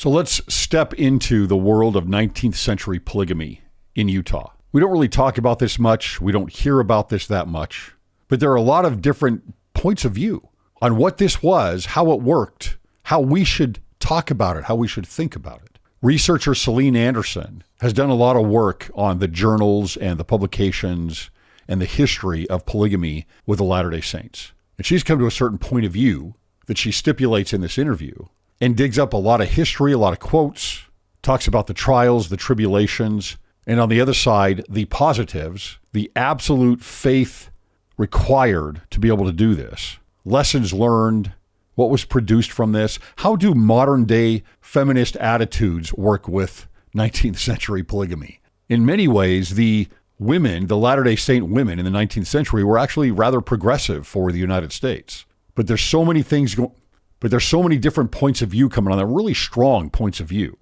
So let's step into the world of 19th century polygamy in Utah. We don't really talk about this much. We don't hear about this that much. But there are a lot of different points of view on what this was, how it worked, how we should talk about it, how we should think about it. Researcher Celine Anderson has done a lot of work on the journals and the publications and the history of polygamy with the Latter-day Saints. And she's come to a certain point of view that she stipulates in this interview and digs up a lot of history, a lot of quotes, talks about the trials, the tribulations, and on the other side, the positives, the absolute faith required to be able to do this. Lessons learned, what was produced from this, how do modern day feminist attitudes work with 19th century polygamy? In many ways, the women, the Latter-day Saint women in the 19th century were actually rather progressive for the United States. But there's so many things but there's so many different points of view coming on that, really strong points of view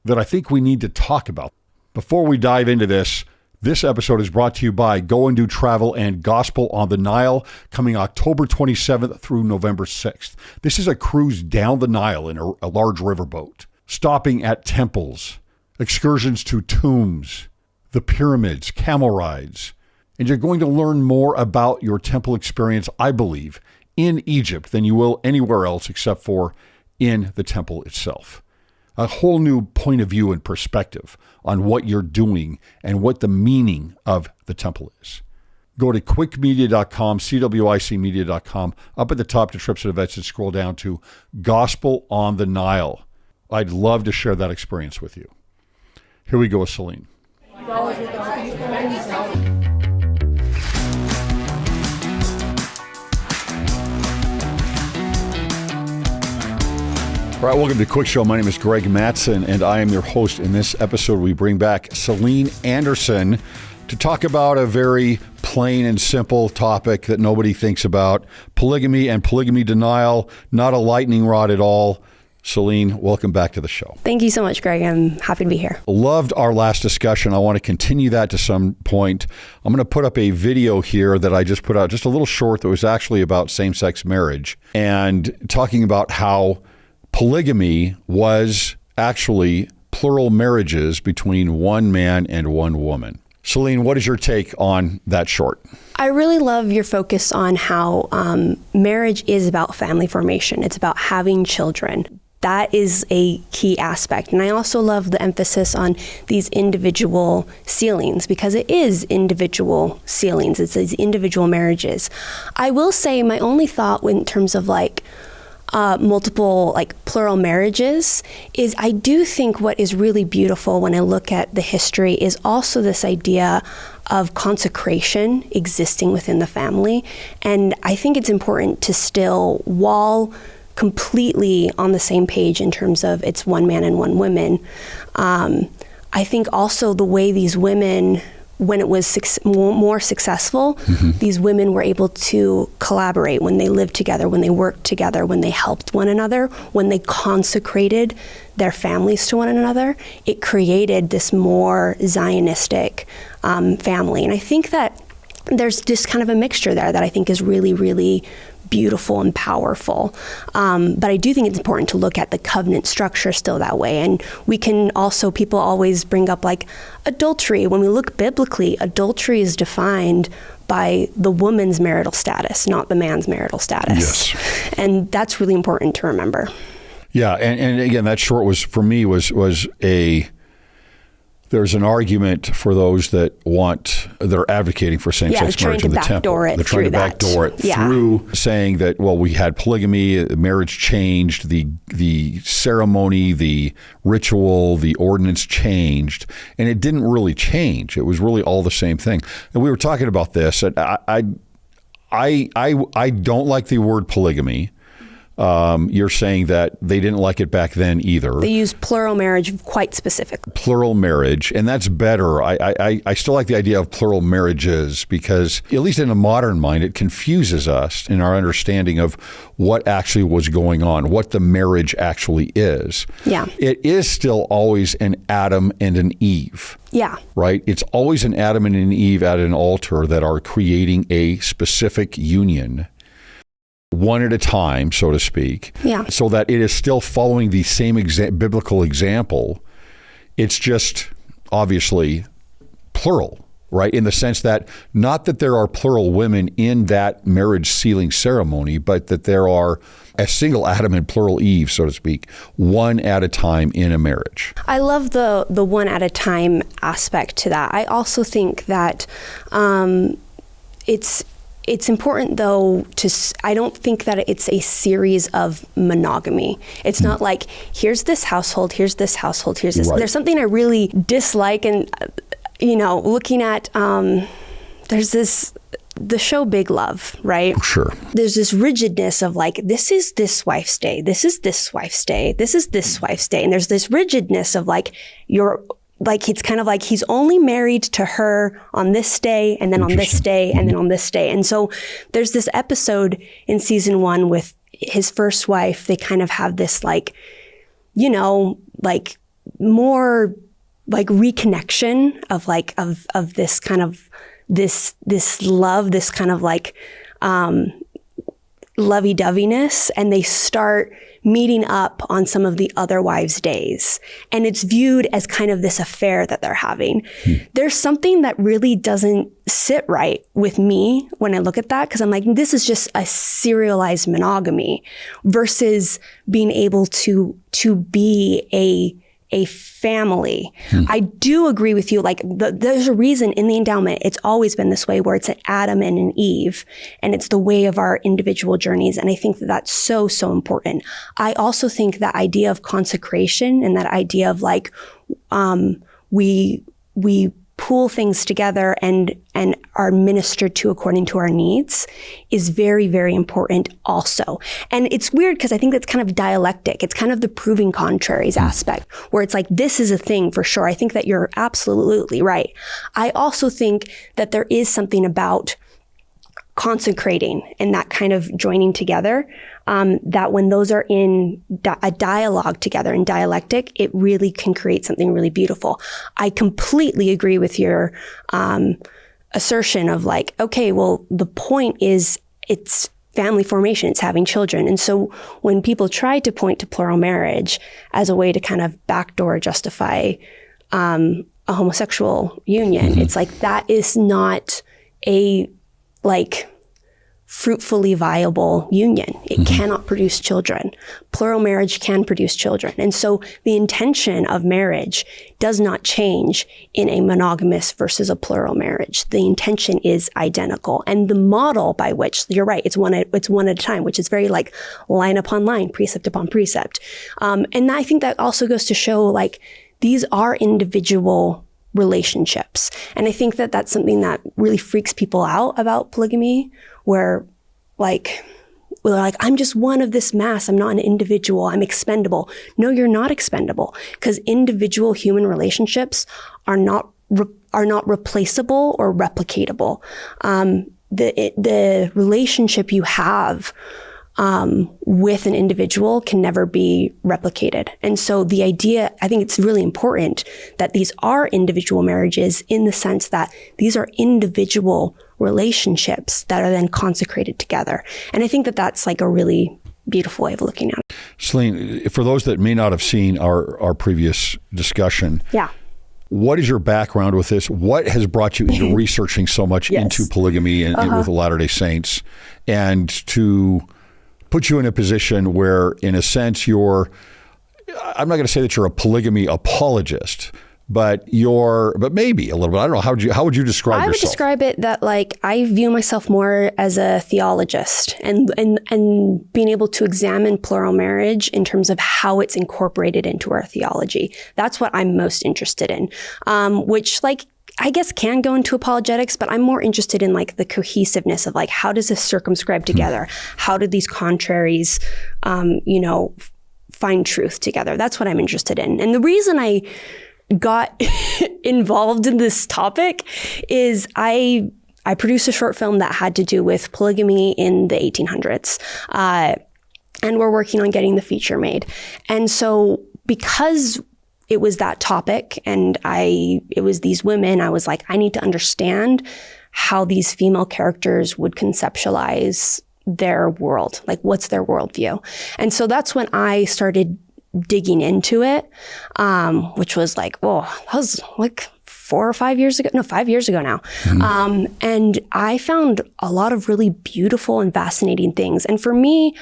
that I think we need to talk about. Before we dive into this, this episode is brought to you by Go and Do Travel and Gospel on the Nile, coming October 27th through November 6th. This is a cruise down the Nile in a large riverboat, stopping at temples, excursions to tombs, the pyramids, camel rides. And you're going to learn more about your temple experience, I believe, in Egypt than you will anywhere else except for in the temple itself. A whole new point of view and perspective on what you're doing and what the meaning of the temple is. Go to cwicmedia.com, cwicmedia.com, up at the top to trips and events, and scroll down to Gospel on the Nile. I'd love to share that experience with you. Here we go with Celine. All right, welcome to Cwic Show. My name is Greg Mattson, and I am your host. In this episode, we bring back Celine Anderson to talk about a very plain and simple topic that nobody thinks about, polygamy and polygamy denial, not a lightning rod at all. Celine, welcome back to the show. Thank you so much, Greg. I'm happy to be here. Loved our last discussion. I want to continue that to some point. I'm going to put up a video here that I just put out, just a little short, that was actually about same-sex marriage and talking about how polygamy was actually plural marriages between one man and one woman. Celine, what is your take on that short? I really love your focus on how marriage is about family formation. It's about having children. That is a key aspect. And I also love the emphasis on these individual sealings, because it is individual sealings. It's these individual marriages. I will say my only thought in terms of multiple plural marriages is I do think what is really beautiful when I look at the history is also this idea of consecration existing within the family. And I think it's important to still, while completely on the same page in terms of it's one man and one woman, I think also the way these women, when it was more successful, these women were able to collaborate when they lived together, when they worked together, when they helped one another, when they consecrated their families to one another. It created this more Zionistic family. And I think that there's just kind of a mixture there that I think is really, really beautiful and powerful. But I do think it's important to look at the covenant structure still that way. And we can also, people always bring up adultery. When we look biblically, adultery is defined by the woman's marital status, not the man's marital status. Yes. And that's really important to remember. Yeah. And again, that short was, for me, was there's an argument for those that they're advocating for same-sex marriage in the temple. They're trying to backdoor it through saying that, well, we had polygamy, marriage changed, the ceremony, the ritual, the ordinance changed, and it didn't really change. It was really all the same thing. And we were talking about this, and I don't like the word polygamy. You're saying that they didn't like it back then either. They use plural marriage quite specifically. Plural marriage, and that's better. I still like the idea of plural marriages because, at least in a modern mind, it confuses us in our understanding of what actually was going on, what the marriage actually is. Yeah. It is still always an Adam and an Eve. Yeah. Right? It's always an Adam and an Eve at an altar that are creating a specific union. one at a time, so to speak. Yeah. So that it is still following the same biblical example. It's just obviously plural, right? In the sense that not that there are plural women in that marriage sealing ceremony, but that there are a single Adam and plural Eve, so to speak, one at a time in a marriage. I love the one at a time aspect to that. I also think that it's important, though, I don't think that it's a series of monogamy. It's not like, here's this household, here's this household, here's this. Right. There's something I really dislike, and, looking at, there's the show Big Love, right? Sure. There's this rigidness of like, this is this wife's day, this is this wife's day, this is this wife's day. And there's this rigidness of like, it's kind of like he's only married to her on this day, and then on this day, and then on this day. And so there's this episode in season 1 with his first wife. They kind of have this like, more like reconnection of like, of this kind of, this love, this kind of like, lovey-doveyness, and they start meeting up on some of the other wives' days. And it's viewed as kind of this affair that they're having. There's something that really doesn't sit right with me when I look at that, because I'm like, this is just a serialized monogamy versus being able to be a family. I do agree with you. Like there's a reason in the endowment, it's always been this way, where it's an Adam and an Eve, and it's the way of our individual journeys. And I think that that's so, so important. I also think that idea of consecration and that idea of like, we pool things together and are ministered to according to our needs is very, very important also. And it's weird because I think that's kind of dialectic. It's kind of the proving contraries aspect, where it's like, this is a thing for sure. I think that you're absolutely right. I also think that there is something about consecrating and that kind of joining together, that when those are in a dialogue together in dialectic, it really can create something really beautiful. I completely agree with your assertion of like, okay, well, the point is it's family formation, it's having children. And so when people try to point to plural marriage as a way to kind of backdoor justify a homosexual union, it's like, that is not a fruitfully viable union. It cannot produce children. Plural marriage can produce children. And so the intention of marriage does not change in a monogamous versus a plural marriage. The intention is identical. And the model by which, you're right, it's one at a time, which is very like line upon line, precept upon precept. And I think that also goes to show like, these are individual relationships. And I think that that's something that really freaks people out about polygamy, where we're like, I'm just one of this mass. I'm not an individual. I'm expendable. No, you're not expendable, because individual human relationships are not replaceable or replicatable. The relationship you have with an individual can never be replicated. And so the idea, I think it's really important that these are individual marriages, in the sense that these are individual relationships that are then consecrated together. And I think that that's like a really beautiful way of looking at it. Celine, for those that may not have seen our previous discussion, what is your background with this? What has brought you into researching so much into polygamy and with the Latter-day Saints, and to put you in a position where, in a sense, I'm not going to say that you're a polygamy apologist, but maybe a little bit. I don't know. How would you describe yourself? I would describe it that like, I view myself more as a theologist, and being able to examine plural marriage in terms of how it's incorporated into our theology. That's what I'm most interested in, which like, I guess can go into apologetics, but I'm more interested in like the cohesiveness of like, how does this circumscribe together? How do these contraries, find truth together? That's what I'm interested in. And the reason I got involved in this topic is I produced a short film that had to do with polygamy in the 1800s. And we're working on getting the feature made. And so because it was that topic and it was these women, I was like, I need to understand how these female characters would conceptualize their world? Like, what's their worldview? And so that's when I started digging into it, which was like, oh, that was like 5 years ago now. And I found a lot of really beautiful and fascinating things. And for me,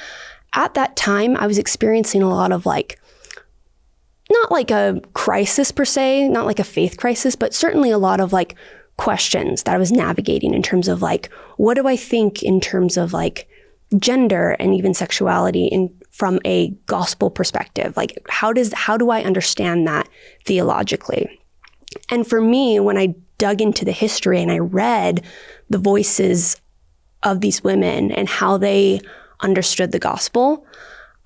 at that time, I was experiencing a lot of like, not like a crisis per se, not like a faith crisis, but certainly a lot of like questions that I was navigating in terms of like, what do I think in terms of like gender and even sexuality from a gospel perspective? Like, how do I understand that theologically? And for me, when I dug into the history and I read the voices of these women and how they understood the gospel,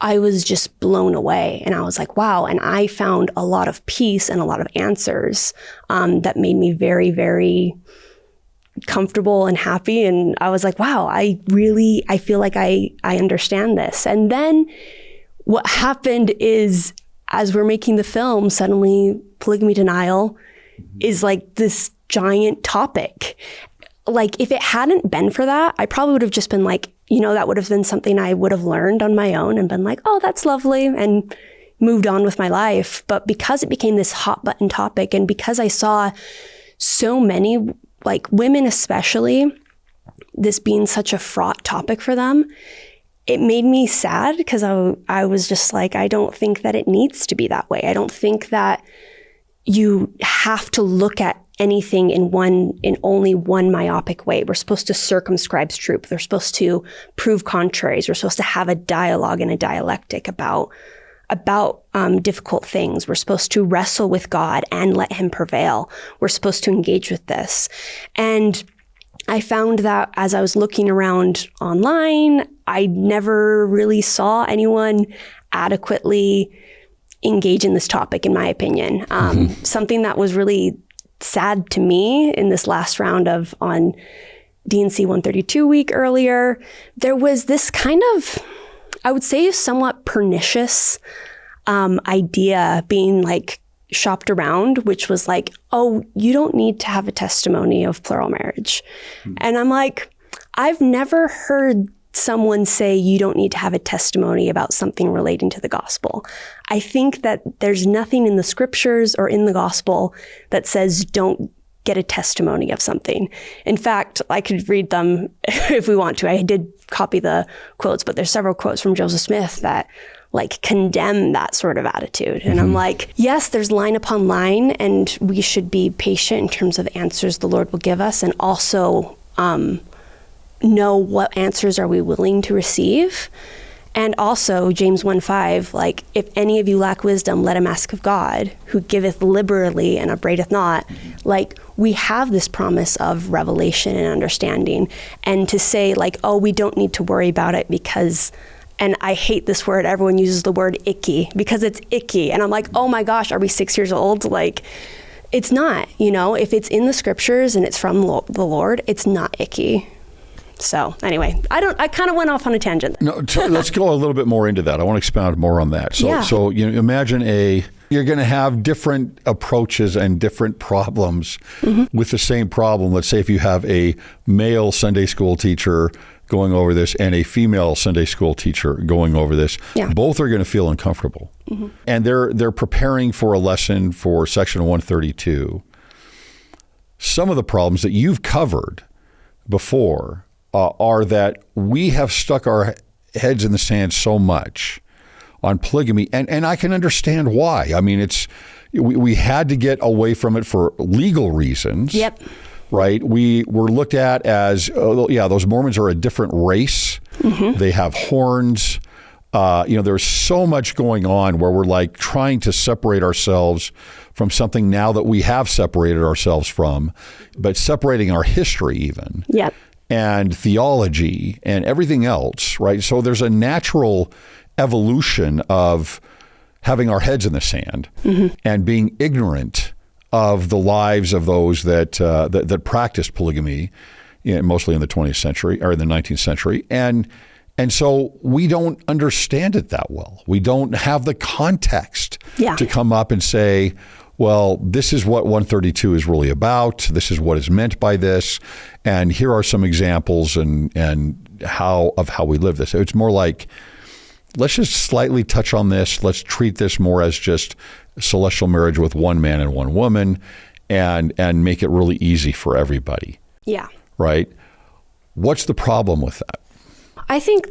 I was just blown away. And I was like, wow. And I found a lot of peace and a lot of answers that made me very, very comfortable and happy. And I was like, wow, I feel like I understand this. And then what happened is, as we're making the film, suddenly polygamy denial is like this giant topic. Like, if it hadn't been for that, I probably would have just been like, that would have been something I would have learned on my own and been like, oh, that's lovely, and moved on with my life. But because it became this hot button topic, and because I saw so many, like women especially, this being such a fraught topic for them, it made me sad, because I was just like, I don't think that it needs to be that way. I don't think that you have to look at anything in only one myopic way. We're supposed to circumscribe truth. We're supposed to prove contraries. We're supposed to have a dialogue and a dialectic about difficult things. We're supposed to wrestle with God and let him prevail. We're supposed to engage with this. And I found that as I was looking around online, I never really saw anyone adequately engage in this topic, in my opinion. Something that was really sad to me in this last round on D&C 132 week earlier, there was this kind of, I would say, somewhat pernicious idea being like shopped around, which was like, oh, you don't need to have a testimony of plural marriage. And I'm like, I've never heard someone say you don't need to have a testimony about something relating to the gospel. I think that there's nothing in the scriptures or in the gospel that says don't get a testimony of something. In fact, I could read them if we want to. I did copy the quotes, but there's several quotes from Joseph Smith that like condemn that sort of attitude. And I'm like, yes, there's line upon line, and we should be patient in terms of answers the Lord will give us, and also know what answers are we willing to receive. And also James 1:5, like, if any of you lack wisdom, let him ask of God, who giveth liberally and upbraideth not. Like, we have this promise of revelation and understanding. And to say like, oh, we don't need to worry about it because, and I hate this word, everyone uses the word icky, because it's icky. And I'm like, oh my gosh, are we 6 years old? Like, it's not, if it's in the scriptures and it's from the Lord, it's not icky. So anyway, I kind of went off on a tangent. No, let's go a little bit more into that. I want to expound more on that. So imagine you're going to have different approaches and different problems with the same problem. Let's say if you have a male Sunday school teacher going over this and a female Sunday school teacher going over this, both are going to feel uncomfortable. And they're preparing for a lesson for section 132. Some of the problems that you've covered before are that we have stuck our heads in the sand so much on polygamy, and I can understand why. I mean, we had to get away from it for legal reasons. Yep. Right? We were looked at as, those Mormons are a different race. They have horns. There's so much going on where we're like trying to separate ourselves from something now that we have separated ourselves from, but separating our history even. Yep. And theology and everything else, right? So there's a natural evolution of having our heads in the sand and being ignorant of the lives of those that practiced polygamy, mostly in the 20th century or in the 19th century. And so we don't understand it that well. We don't have the context to come up and say, well, this is what 132 is really about. This is what is meant by this. And here are some examples and how we live this. It's more like, let's just slightly touch on this. Let's treat this more as just celestial marriage with one man and one woman, and make it really easy for everybody. Yeah. Right? What's the problem with that? I think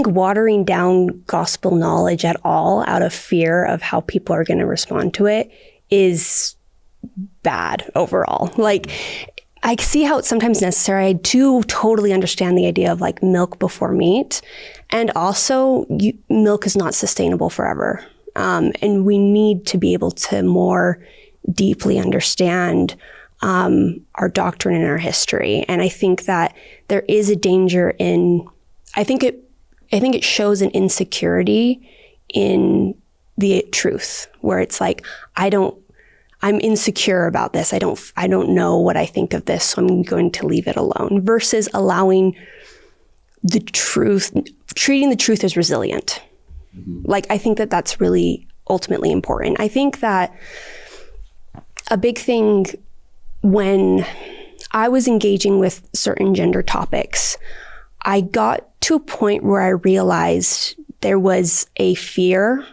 watering down gospel knowledge at all out of fear of how people are going to respond to it is bad overall. Like, I see how it's sometimes necessary. I do totally understand the idea of like milk before meat. And also, milk is not sustainable forever. And we need to be able to more deeply understand our doctrine and our history. And I think that there is a danger in, I think it shows an insecurity in the truth, where it's like, I'm insecure about this. I don't know what I think of this, so I'm going to leave it alone, versus allowing the truth, treating the truth as resilient. Like, I think that that's really ultimately important. I think that a big thing when I was engaging with certain gender topics, I got to a point where I realized there was a fear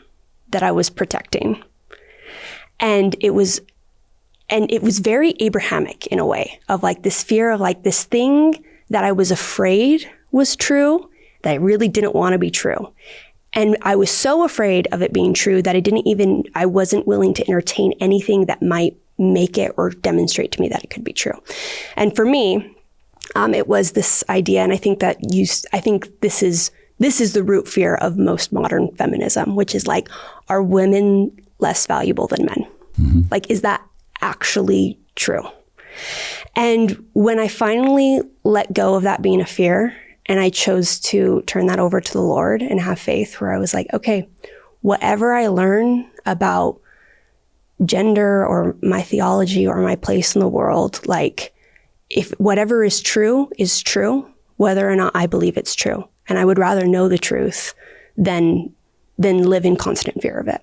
that I was protecting. And it was very Abrahamic in a way, of like this fear of like this thing that I was afraid was true, that I really didn't want to be true. And I was so afraid of it being true that I wasn't willing to entertain anything that might make it or demonstrate to me that it could be true. And for me, it was this idea, and I think this is the root fear of most modern feminism, which is like, are women less valuable than men? Mm-hmm. Like, is that actually true? And when I finally let go of that being a fear, and I chose to turn that over to the Lord and have faith, where I was like, okay, whatever I learn about gender or my theology or my place in the world, like, if whatever is true, whether or not I believe it's true. And I would rather know the truth than live in constant fear of it.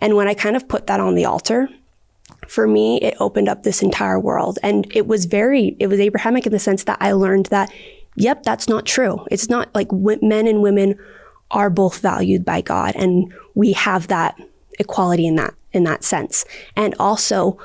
And when I kind of put that on the altar, for me, it opened up this entire world. And it was Abrahamic in the sense that I learned that, yep, that's not true. It's not like men and women are both valued by God, and we have that equality in that sense. And also,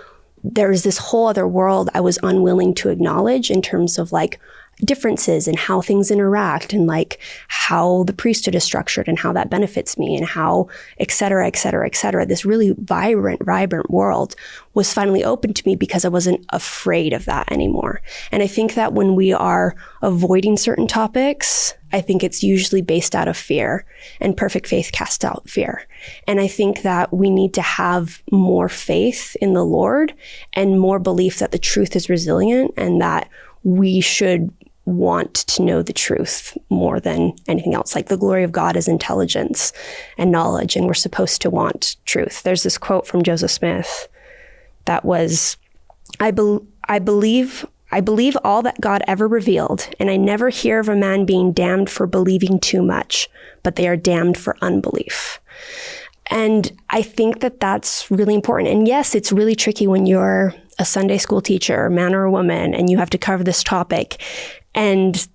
there's this whole other world I was unwilling to acknowledge in terms of like differences and how things interact, and like how the priesthood is structured and how that benefits me, and how et cetera, et cetera, et cetera. This really vibrant world was finally open to me because I wasn't afraid of that anymore. And I think that when we are avoiding certain topics, I think it's usually based out of fear, and perfect faith casts out fear. And I think that we need to have more faith in the Lord and more belief that the truth is resilient, and that we should want to know the truth more than anything else. Like, the glory of God is intelligence and knowledge, and we're supposed to want truth. There's this quote from Joseph Smith that was, I believe all that God ever revealed, and I never hear of a man being damned for believing too much, but they are damned for unbelief. And I think that that's really important. And yes, it's really tricky when you're a Sunday school teacher, man or a woman, and you have to cover this topic. And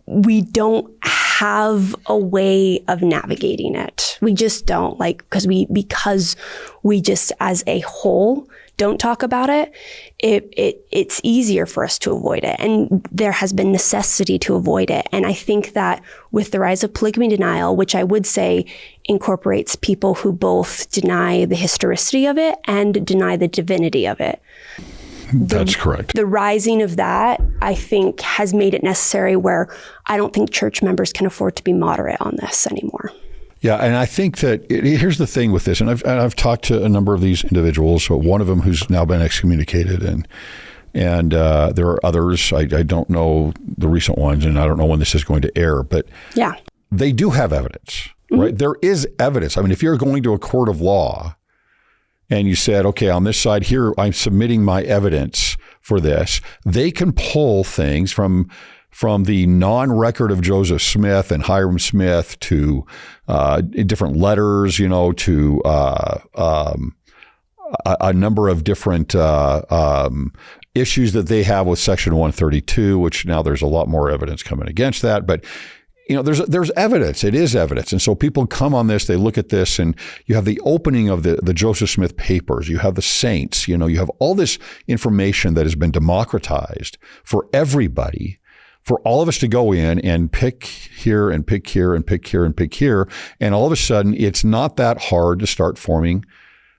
we don't have a way of navigating it. We just don't, like, because we just as a whole don't talk about it, it's easier for us to avoid it. And there has been necessity to avoid it. And I think that with the rise of polygamy denial, which I would say incorporates people who both deny the historicity of it and deny the divinity of it. That's correct. The rising of that, I think, has made it necessary where I don't think church members can afford to be moderate on this anymore. Yeah, and I think that here's the thing with this, and I've talked to a number of these individuals. So one of them who's now been excommunicated, and there are others. I don't know the recent ones, and I don't know when this is going to air, but yeah, they do have evidence, right? Mm-hmm. There is evidence. I mean, if you're going to a court of law and you said, okay, on this side here, I'm submitting my evidence for this, they can pull things from the non-record of Joseph Smith and Hiram Smith to different letters, to a number of different issues that they have with Section 132, which now there's a lot more evidence coming against that. But, there's evidence. It is evidence. And so people come on this, they look at this, and you have the opening of the Joseph Smith papers. You have the saints. You have all this information that has been democratized for everybody, for all of us to go in and pick here and pick here and pick here and pick here. And all of a sudden, it's not that hard to start forming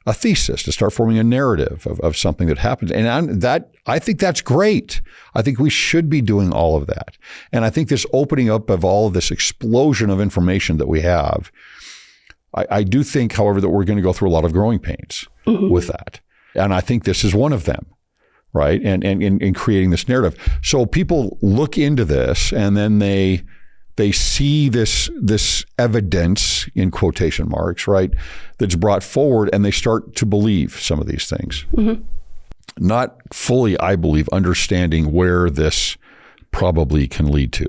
a thesis, to start forming a narrative of something that happens. And I think that's great. I think we should be doing all of that. And I think this opening up of all of this explosion of information that we have, I do think, however, that we're going to go through a lot of growing pains with that. And I think this is one of them, right? And in creating this narrative. So people look into this, and then they see this evidence, in quotation marks, right, that's brought forward, and they start to believe some of these things. Not fully, I believe, understanding where this probably can lead to.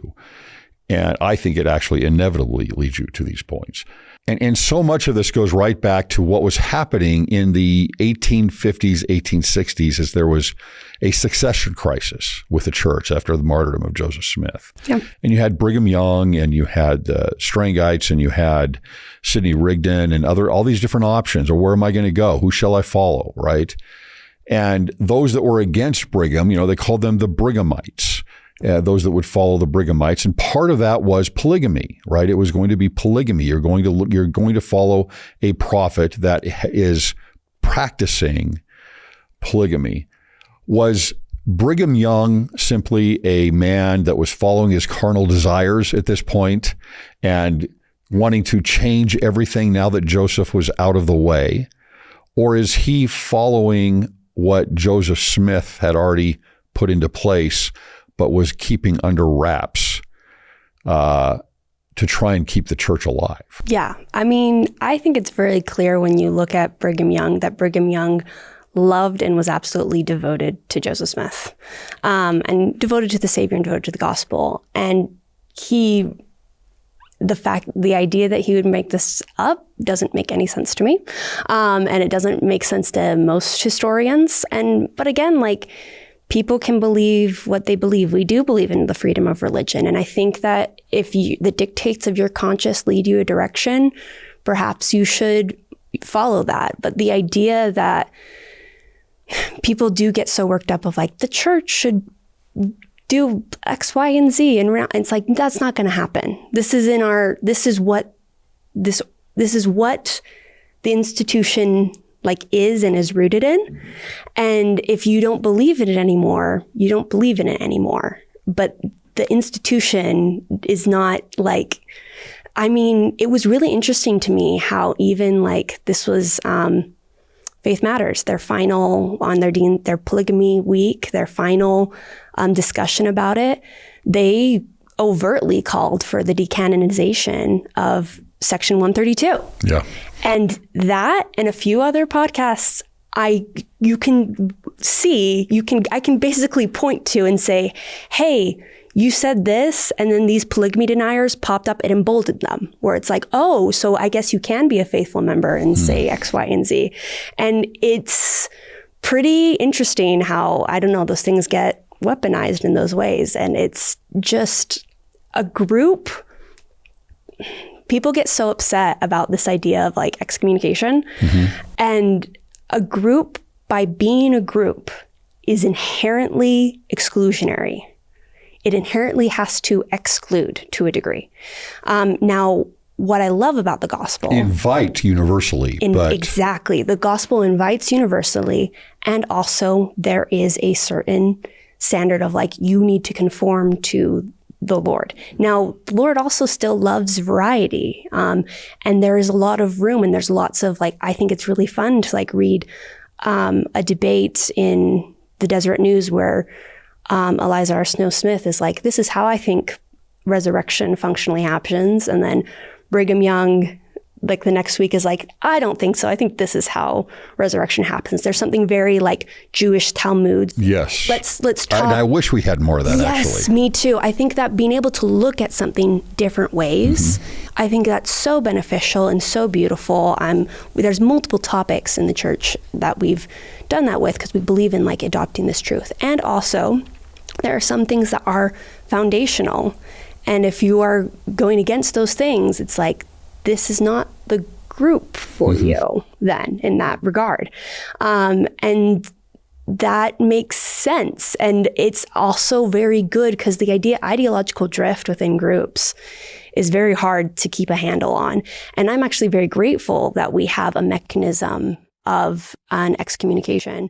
And I think it actually inevitably leads you to these points. And so much of this goes right back to what was happening in the 1850s, 1860s, as there was a succession crisis with the church after the martyrdom of Joseph Smith. Yeah. And you had Brigham Young, and you had Strangites, and you had Sidney Rigdon, and all these different options. Or where am I going to go? Who shall I follow? Right? And those that were against Brigham, they called them the Brighamites. Those that would follow the Brighamites. And part of that was polygamy, right? It was going to be polygamy. You're going to follow a prophet that is practicing polygamy. Was Brigham Young simply a man that was following his carnal desires at this point and wanting to change everything now that Joseph was out of the way? Or is he following what Joseph Smith had already put into place, but was keeping under wraps to try and keep the church alive? Yeah. I mean, I think it's very clear when you look at Brigham Young that Brigham Young loved and was absolutely devoted to Joseph Smith, and devoted to the Savior and devoted to the gospel. And the idea that he would make this up doesn't make any sense to me. And it doesn't make sense to most historians. But again, people can believe what they believe. We do believe in the freedom of religion. And I think that if the dictates of your conscience lead you a direction, perhaps you should follow that. But the idea that people do get so worked up of the church should do X, Y, and Z, and it's that's not going to happen. This is what the institution is and is rooted in. And if you don't believe in it anymore, you don't believe in it anymore. But the institution is not it was really interesting to me how even this was Faith Matters, their final on their polygamy week, their final discussion about it. They overtly called for the decanonization of Section 132. Yeah. And that and a few other podcasts I can basically point to and say, hey, you said this, and then these polygamy deniers popped up and emboldened them, where it's oh, so I guess you can be a faithful member and say X, Y, and Z. And it's pretty interesting how, those things get weaponized in those ways. And it's just a group. People get so upset about this idea of excommunication. And a group, by being a group, is inherently exclusionary. It inherently has to exclude to a degree. Now, what I love about the gospel... Invite universally. Exactly. The gospel invites universally, and also there is a certain standard of you need to conform to the Lord. Now, the Lord also still loves variety. And there is a lot of room, and there's lots of I think it's really fun to read a debate in the Deseret News where Eliza R. Snow Smith is this is how I think resurrection functionally happens. And then Brigham Young like the next week is like, I don't think so. I think this is how resurrection happens. There's something very like Jewish Talmud. Yes. Let's talk. And I wish we had more of that, yes, actually. me too. I think that being able to look at something different ways, I think that's so beneficial and so beautiful. There's multiple topics in the church that we've done that with because we believe in like adopting this truth. And also, there are some things that are foundational. And if you are going against those things, it's like, this is not the group for you then in that regard. And that makes sense. And it's also very good because the ideological drift within groups is very hard to keep a handle on. And I'm actually very grateful that we have a mechanism of an excommunication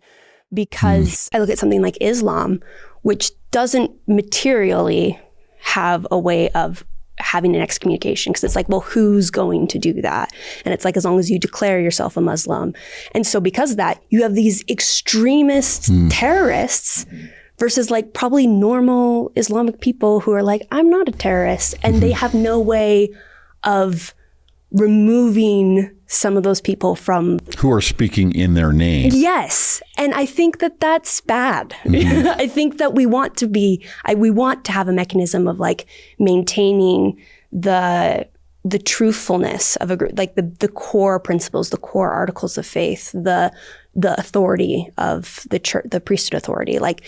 because I look at something like Islam, which doesn't materially have a way of having an excommunication because it's like, well, who's going to do that? And it's like, as long as you declare yourself a Muslim. And so because of that, you have these extremist terrorists versus like probably normal Islamic people who are like, I'm not a terrorist. And they have no way of removing some of those people from who are speaking in their name. Yes. And I think that that's bad. I think that we want to have a mechanism of like maintaining the truthfulness of a group, like the core principles, the core articles of faith, the authority of the church, the priesthood authority. Like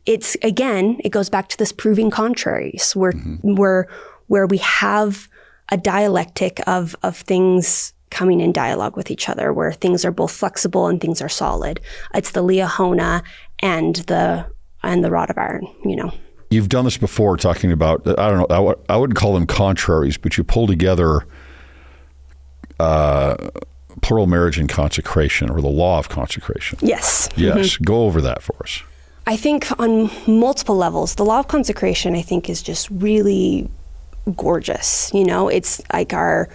it's, again, it goes back to this proving contraries where we have a dialectic of things coming in dialogue with each other, where things are both flexible and things are solid. It's the liahona and the rod of iron, you know. You've done this before, talking about, I don't know, I wouldn't call them contraries, but you pull together plural marriage and consecration, or the law of consecration. Yes. Yes. Go over that for us. I think on multiple levels, the law of consecration, I think, is just really gorgeous. You know, it's like our,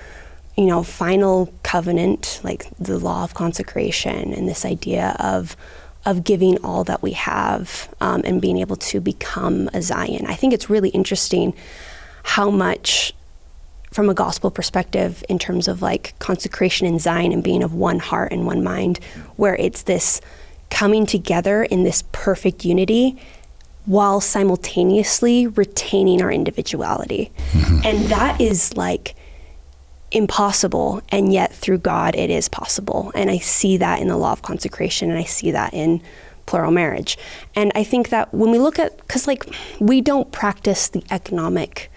you know, final covenant, like the law of consecration, and this idea of giving all that we have and being able to become a Zion. I think it's really interesting how much, from a gospel perspective, in terms of like consecration and Zion and being of one heart and one mind, where it's this coming together in this perfect unity while simultaneously retaining our individuality. And that is like impossible, and yet through God it is possible. And I see that in the law of consecration, and I see that in plural marriage. And I think that when we look at, because like we don't practice the economic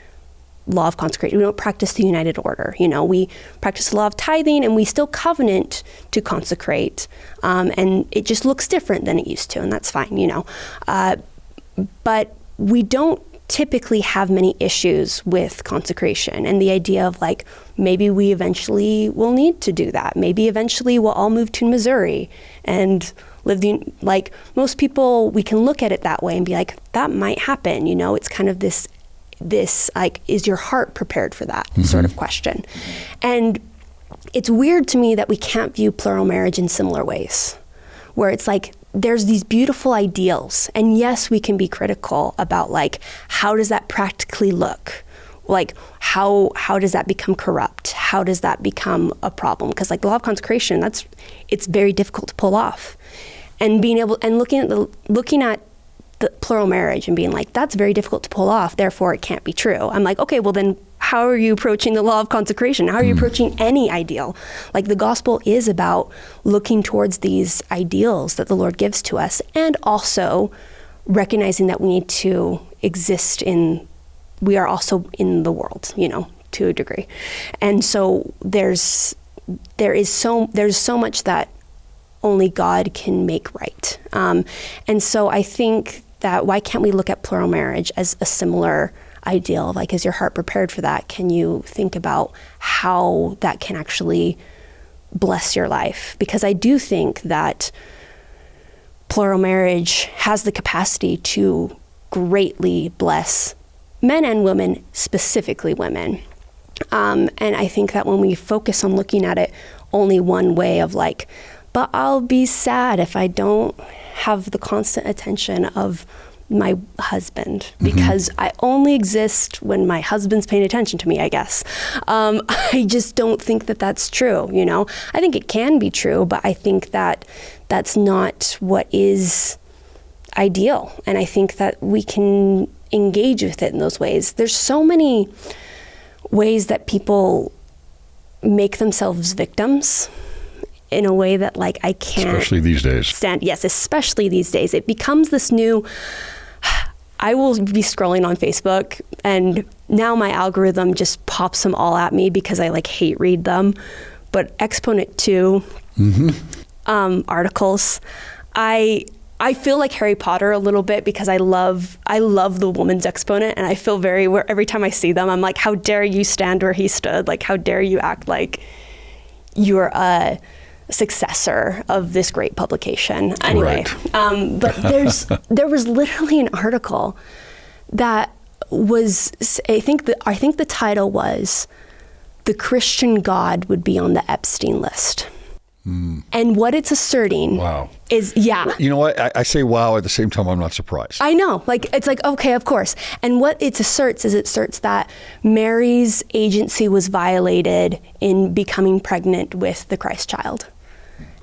law of consecration, we don't practice the united order, you know, we practice the law of tithing and we still covenant to consecrate, and it just looks different than it used to, and that's fine, you know. But we don't typically have many issues with consecration and the idea of like, maybe we eventually will need to do that. Maybe eventually we'll all move to Missouri and live like most people, we can look at it that way and be like, that might happen. You know, it's kind of this like, is your heart prepared for that sort of question? And it's weird to me that we can't view plural marriage in similar ways, where it's like, there's these beautiful ideals. And yes, we can be critical about like, how does that practically look? Like, how does that become corrupt? How does that become a problem? Because like the law of consecration, it's very difficult to pull off. And being able, and looking at the plural marriage and being like, that's very difficult to pull off, therefore it can't be true. I'm like, okay, well then how are you approaching the law of consecration? How are you approaching any ideal? Like the gospel is about looking towards these ideals that the Lord gives to us, and also recognizing that we need to exist we are also in the world, you know, to a degree. And so there's so much that only God can make right. And so I think that why can't we look at plural marriage as a similar ideal? Like, is your heart prepared for that? Can you think about how that can actually bless your life? Because I do think that plural marriage has the capacity to greatly bless men and women, specifically women. And I think that when we focus on looking at it only one way of like, but I'll be sad if I don't have the constant attention of my husband because I only exist when my husband's paying attention to me, I guess. I just don't think that that's true, you know? I think it can be true, but I think that that's not what is ideal. And I think that we can engage with it in those ways. There's so many ways that people make themselves victims in a way that like I can't especially these days stand. Yes, especially these days. It becomes this new, I will be scrolling on Facebook and now my algorithm just pops them all at me because I like hate read them. But Exponent 2 articles, I feel like Harry Potter a little bit because I love the woman's exponent, and I feel every time I see them, I'm like, how dare you stand where he stood? Like, how dare you act like you're a successor of this great publication? Anyway, right. But there was literally an article that was, I think the title was, "The Christian God Would Be on the Epstein List." And what it's asserting is, You know what? I say wow at the same time I'm not surprised. I know. Like, it's like, okay, of course. And what it asserts that Mary's agency was violated in becoming pregnant with the Christ child.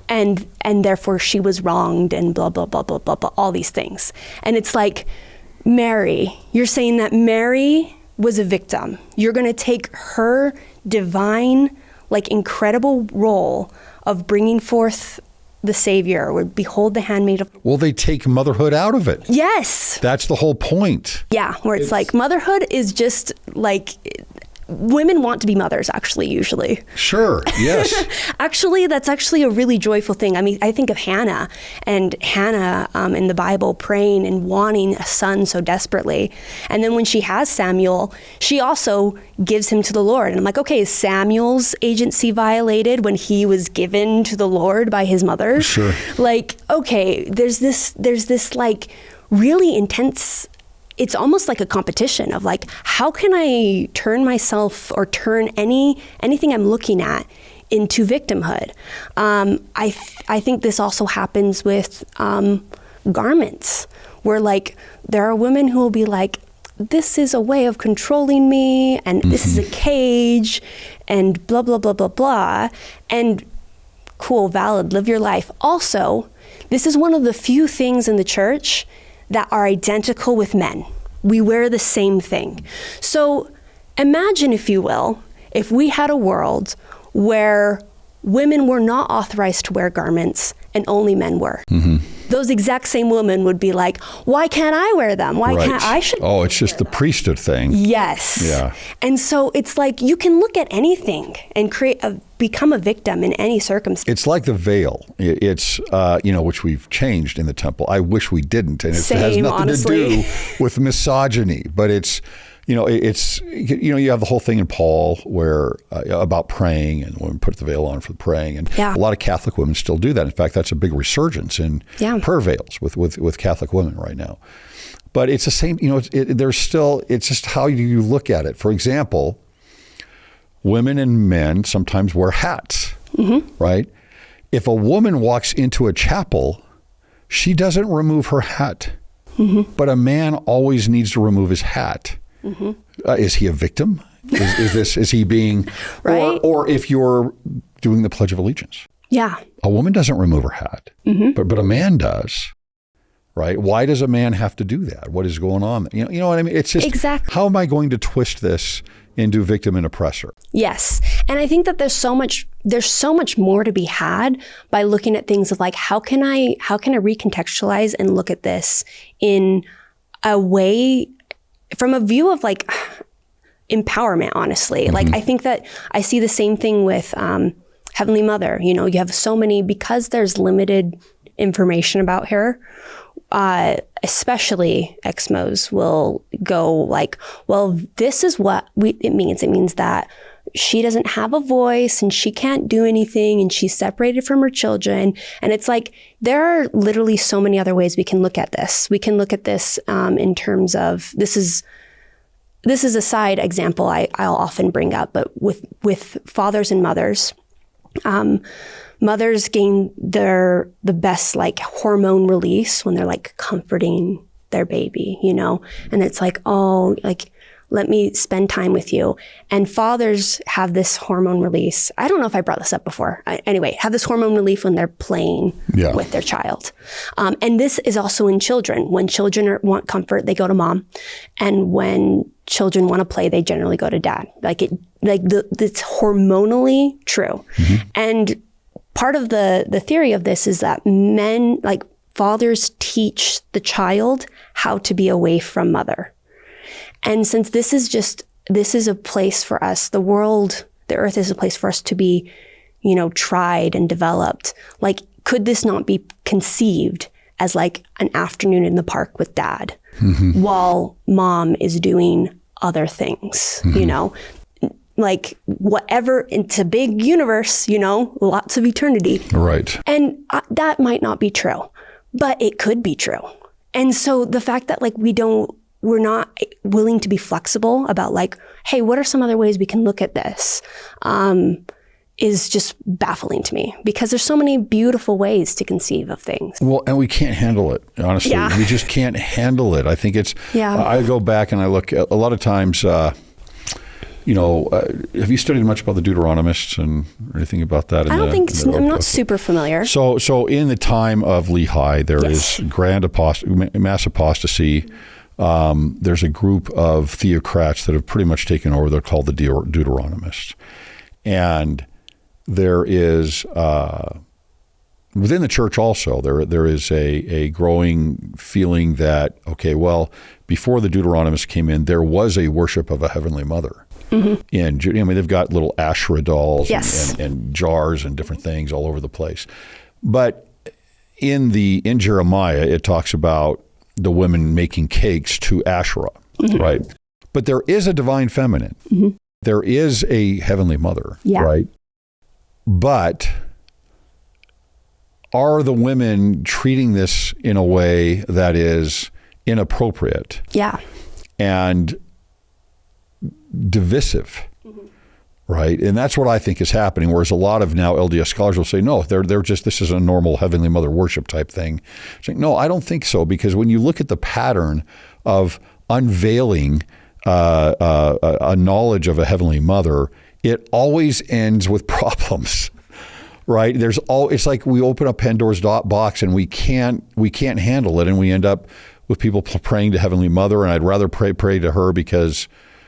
And therefore she was wronged and blah, blah, blah, blah, blah, blah, all these things. And it's like, Mary, you're saying that Mary was a victim. You're going to take her divine, like, incredible role of bringing forth the Savior, or behold the handmaid of... Well, they take motherhood out of it. Yes. That's the whole point. Yeah, where it's like motherhood is just like... Women want to be mothers, actually, usually. Sure, yes. Actually, that's actually a really joyful thing. I mean, I think of Hannah in the Bible praying and wanting a son so desperately. And then when she has Samuel, she also gives him to the Lord. And I'm like, okay, is Samuel's agency violated when he was given to the Lord by his mother? Sure. Like, okay, there's this like really intense... It's almost like a competition of like, how can I turn myself or turn anything I'm looking at into victimhood? I think this also happens with garments, where like there are women who will be like, this is a way of controlling me, and this is a cage, and blah, blah, blah, blah, blah. And cool, valid, live your life. Also, this is one of the few things in the church that are identical with men. We wear the same thing. So imagine, if you will, if we had a world where women were not authorized to wear garments and only men were. Those exact same women would be like, why can't I wear them? Why can't I? Oh, it's just the priesthood thing. Yes. Yeah. And so it's like you can look at anything and become a victim in any circumstance. It's like the veil. It's which we've changed in the temple. I wish we didn't, and it has nothing honestly. to do with misogyny. But it's you have the whole thing in Paul where about praying, and women put the veil on for the praying, and a lot of Catholic women still do that. In fact, that's a big resurgence in prayer veils with Catholic women right now. But it's the same. It's just how you look at it. For example, women and men sometimes wear hats, right? If a woman walks into a chapel, she doesn't remove her hat, but a man always needs to remove his hat. Is he a victim? Is he being, right? Or if you're doing the Pledge of Allegiance, a woman doesn't remove her hat, but a man does, right? Why does a man have to do that? What is going on? You know what I mean? It's just, exactly. How am I going to twist this into victim and oppressor? Yes. And I think that there's so much more to be had by looking at things of like, how can I recontextualize and look at this in a way, from a view of like empowerment, honestly. Like, I think that I see the same thing with Heavenly Mother. You know, you have so many, because there's limited information about her, especially exmos will go like, well, this is what it means. It means that she doesn't have a voice and she can't do anything and she's separated from her children. And it's like, there are literally so many other ways we can look at this. We can look at this in terms of, this is a side example I'll often bring up, but with fathers and mothers, mothers gain the best like hormone release when they're like comforting their baby, you know? And it's like, oh, like, let me spend time with you. And fathers have this hormone release. I don't know if I brought this up before. Anyway, have this hormone release when they're playing with their child. And this is also in children. When children want comfort, they go to mom. And when children want to play, they generally go to dad. It's hormonally true. Mm-hmm. And part of the theory of this is that men, like fathers, teach the child how to be away from mother. And since this is a place for us, the earth is a place for us to be, you know, tried and developed. Like, could this not be conceived as like an afternoon in the park with dad while mom is doing other things, you know? Like, whatever, it's a big universe, you know, lots of eternity. Right. And that might not be true, but it could be true. And so the fact that like we're not willing to be flexible about like, hey, what are some other ways we can look at this? Is just baffling to me, because there's so many beautiful ways to conceive of things. Well, and we can't handle it, honestly. Yeah. We just can't handle it. I think it's, I go back and I look at a lot of times, you know, have you studied much about the Deuteronomists and anything about that? I don't think so. I'm not super familiar. So in the time of Lehi, there is mass apostasy. There's a group of theocrats that have pretty much taken over. They're called the Deuteronomists. And there is, within the church also, there is a growing feeling that, okay, well, before the Deuteronomists came in, there was a worship of a heavenly mother. Mm-hmm. In Judaism, I mean, they've got little Asherah dolls and jars and different things all over the place. But in Jeremiah, it talks about the women making cakes to Asherah, right? But there is a divine feminine. Mm-hmm. There is a heavenly mother, right? But are the women treating this in a way that is inappropriate? Yeah. And divisive, right? And that's what I think is happening, whereas a lot of now LDS scholars will say, no, they're just, this is a normal heavenly mother worship type thing. Saying, no, I don't think so, because when you look at the pattern of unveiling a knowledge of a heavenly mother, it always ends with problems, right? It's like we open up Pandora's box and we can't handle it, and we end up with people praying to Heavenly Mother, and I'd rather pray to her because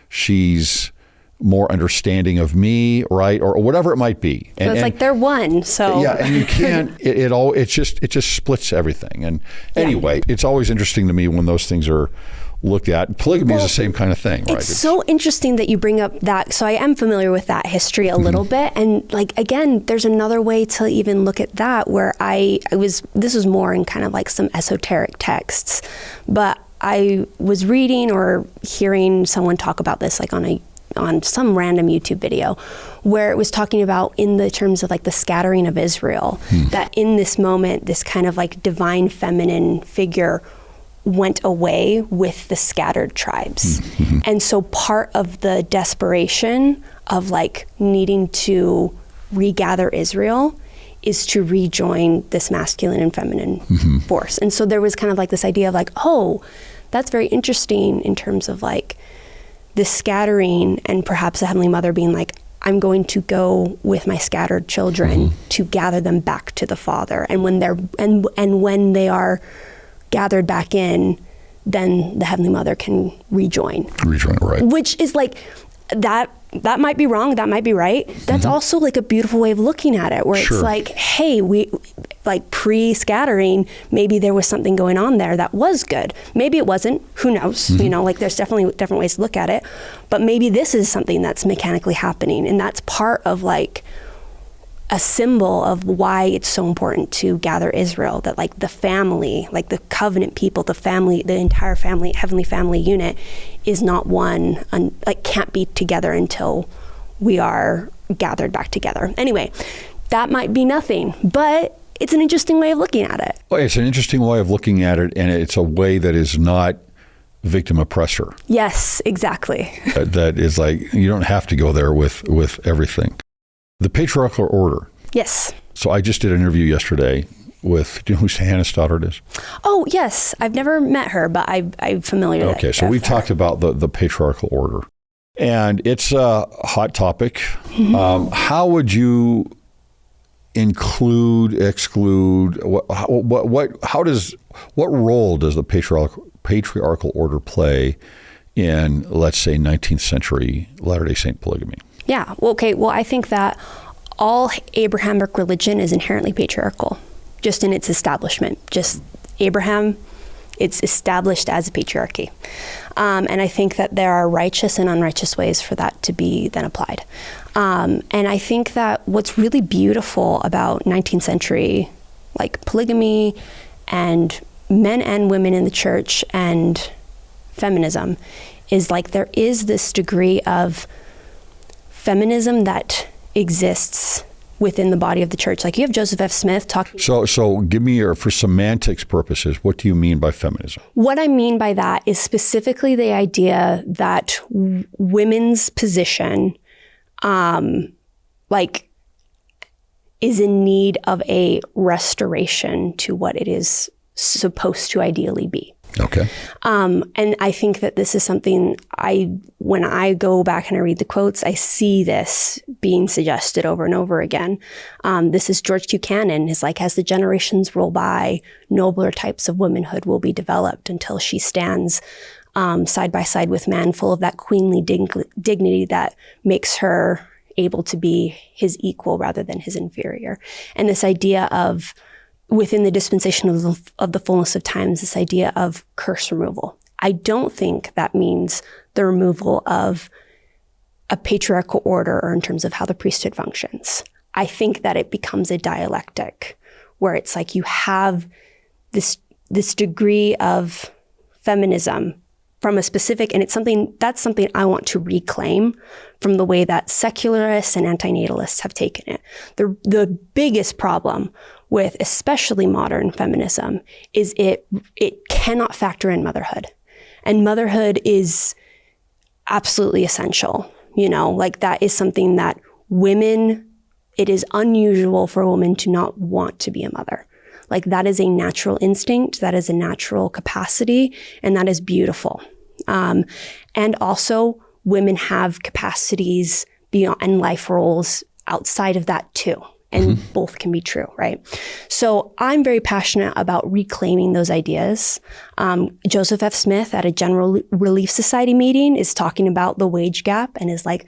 she's more understanding of me, right? Or whatever it might be. And it's like they're one, so. Yeah, and you can't, it just splits everything. And anyway, it's always interesting to me when those things are looked at. Polygamy is the same kind of thing, right? It's so interesting that you bring up that. So I am familiar with that history a little bit. And like, again, there's another way to even look at that where this was more in kind of like some esoteric texts, but I was reading or hearing someone talk about this like on some random YouTube video where it was talking about in the terms of like the scattering of Israel, that in this moment, this kind of like divine feminine figure went away with the scattered tribes. And so part of the desperation of like needing to regather Israel is to rejoin this masculine and feminine force. And so there was kind of like this idea of like, oh, that's very interesting in terms of like this scattering, and perhaps the Heavenly Mother being like, I'm going to go with my scattered children to gather them back to the Father. And when when they are gathered back in, then the Heavenly Mother can rejoin. Rejoin, right. Which is like, that might be wrong, that might be right. That's also like a beautiful way of looking at it, where it's like, hey, we like pre-scattering, maybe there was something going on there that was good. Maybe it wasn't, who knows? You know, like there's definitely different ways to look at it, but maybe this is something that's mechanically happening, and that's part of like a symbol of why it's so important to gather Israel, that like the family, like the covenant people, the family, the entire family, heavenly family unit is not one, like can't be together until we are gathered back together. Anyway, that might be nothing, but it's an interesting way of looking at it. Well, it's an interesting way of looking at it, and it's a way that is not victim oppressor. Yes, exactly. That is like, you don't have to go there with everything. The patriarchal order. Yes. So I just did an interview yesterday do you know who Hannah Stoddard is? Oh, yes. I've never met her, but I'm familiar with her. Okay, so we've talked about the patriarchal order, and it's a hot topic. How would you include, exclude, what role does the patriarchal order play in, let's say, 19th century Latter-day Saint polygamy? Yeah. Well, okay. Well, I think that all Abrahamic religion is inherently patriarchal, just in its establishment. Just Abraham, it's established as a patriarchy. And I think that there are righteous and unrighteous ways for that to be then applied. And I think that what's really beautiful about 19th century, like polygamy and men and women in the church and feminism, is like there is this degree of feminism that exists within the body of the church. Like you have Joseph F. Smith talking. So give me for semantics purposes, what do you mean by feminism? What I mean by that is specifically the idea that women's position, is in need of a restoration to what it is supposed to ideally be. Okay. And I think that this is something when I go back and I read the quotes, I see this being suggested over and over again. This is George Q. Cannon is like, as the generations roll by, nobler types of womanhood will be developed until she stands side by side with man, full of that queenly dignity that makes her able to be his equal rather than his inferior. And this idea of, within the dispensation of the fullness of times, this idea of curse removal. I don't think that means the removal of a patriarchal order or in terms of how the priesthood functions. I think that it becomes a dialectic where it's like you have this degree of feminism from a specific, and that's something I want to reclaim from the way that secularists and antinatalists have taken it. The biggest problem with especially modern feminism is it cannot factor in motherhood. And motherhood is absolutely essential. Like that is something that it is unusual for a woman to not want to be a mother. Like that is a natural instinct, that is a natural capacity, and that is beautiful. And also women have capacities beyond and life roles outside of that too. And both can be true, right? So I'm very passionate about reclaiming those ideas. Joseph F. Smith at a General Relief Society meeting is talking about the wage gap and is like,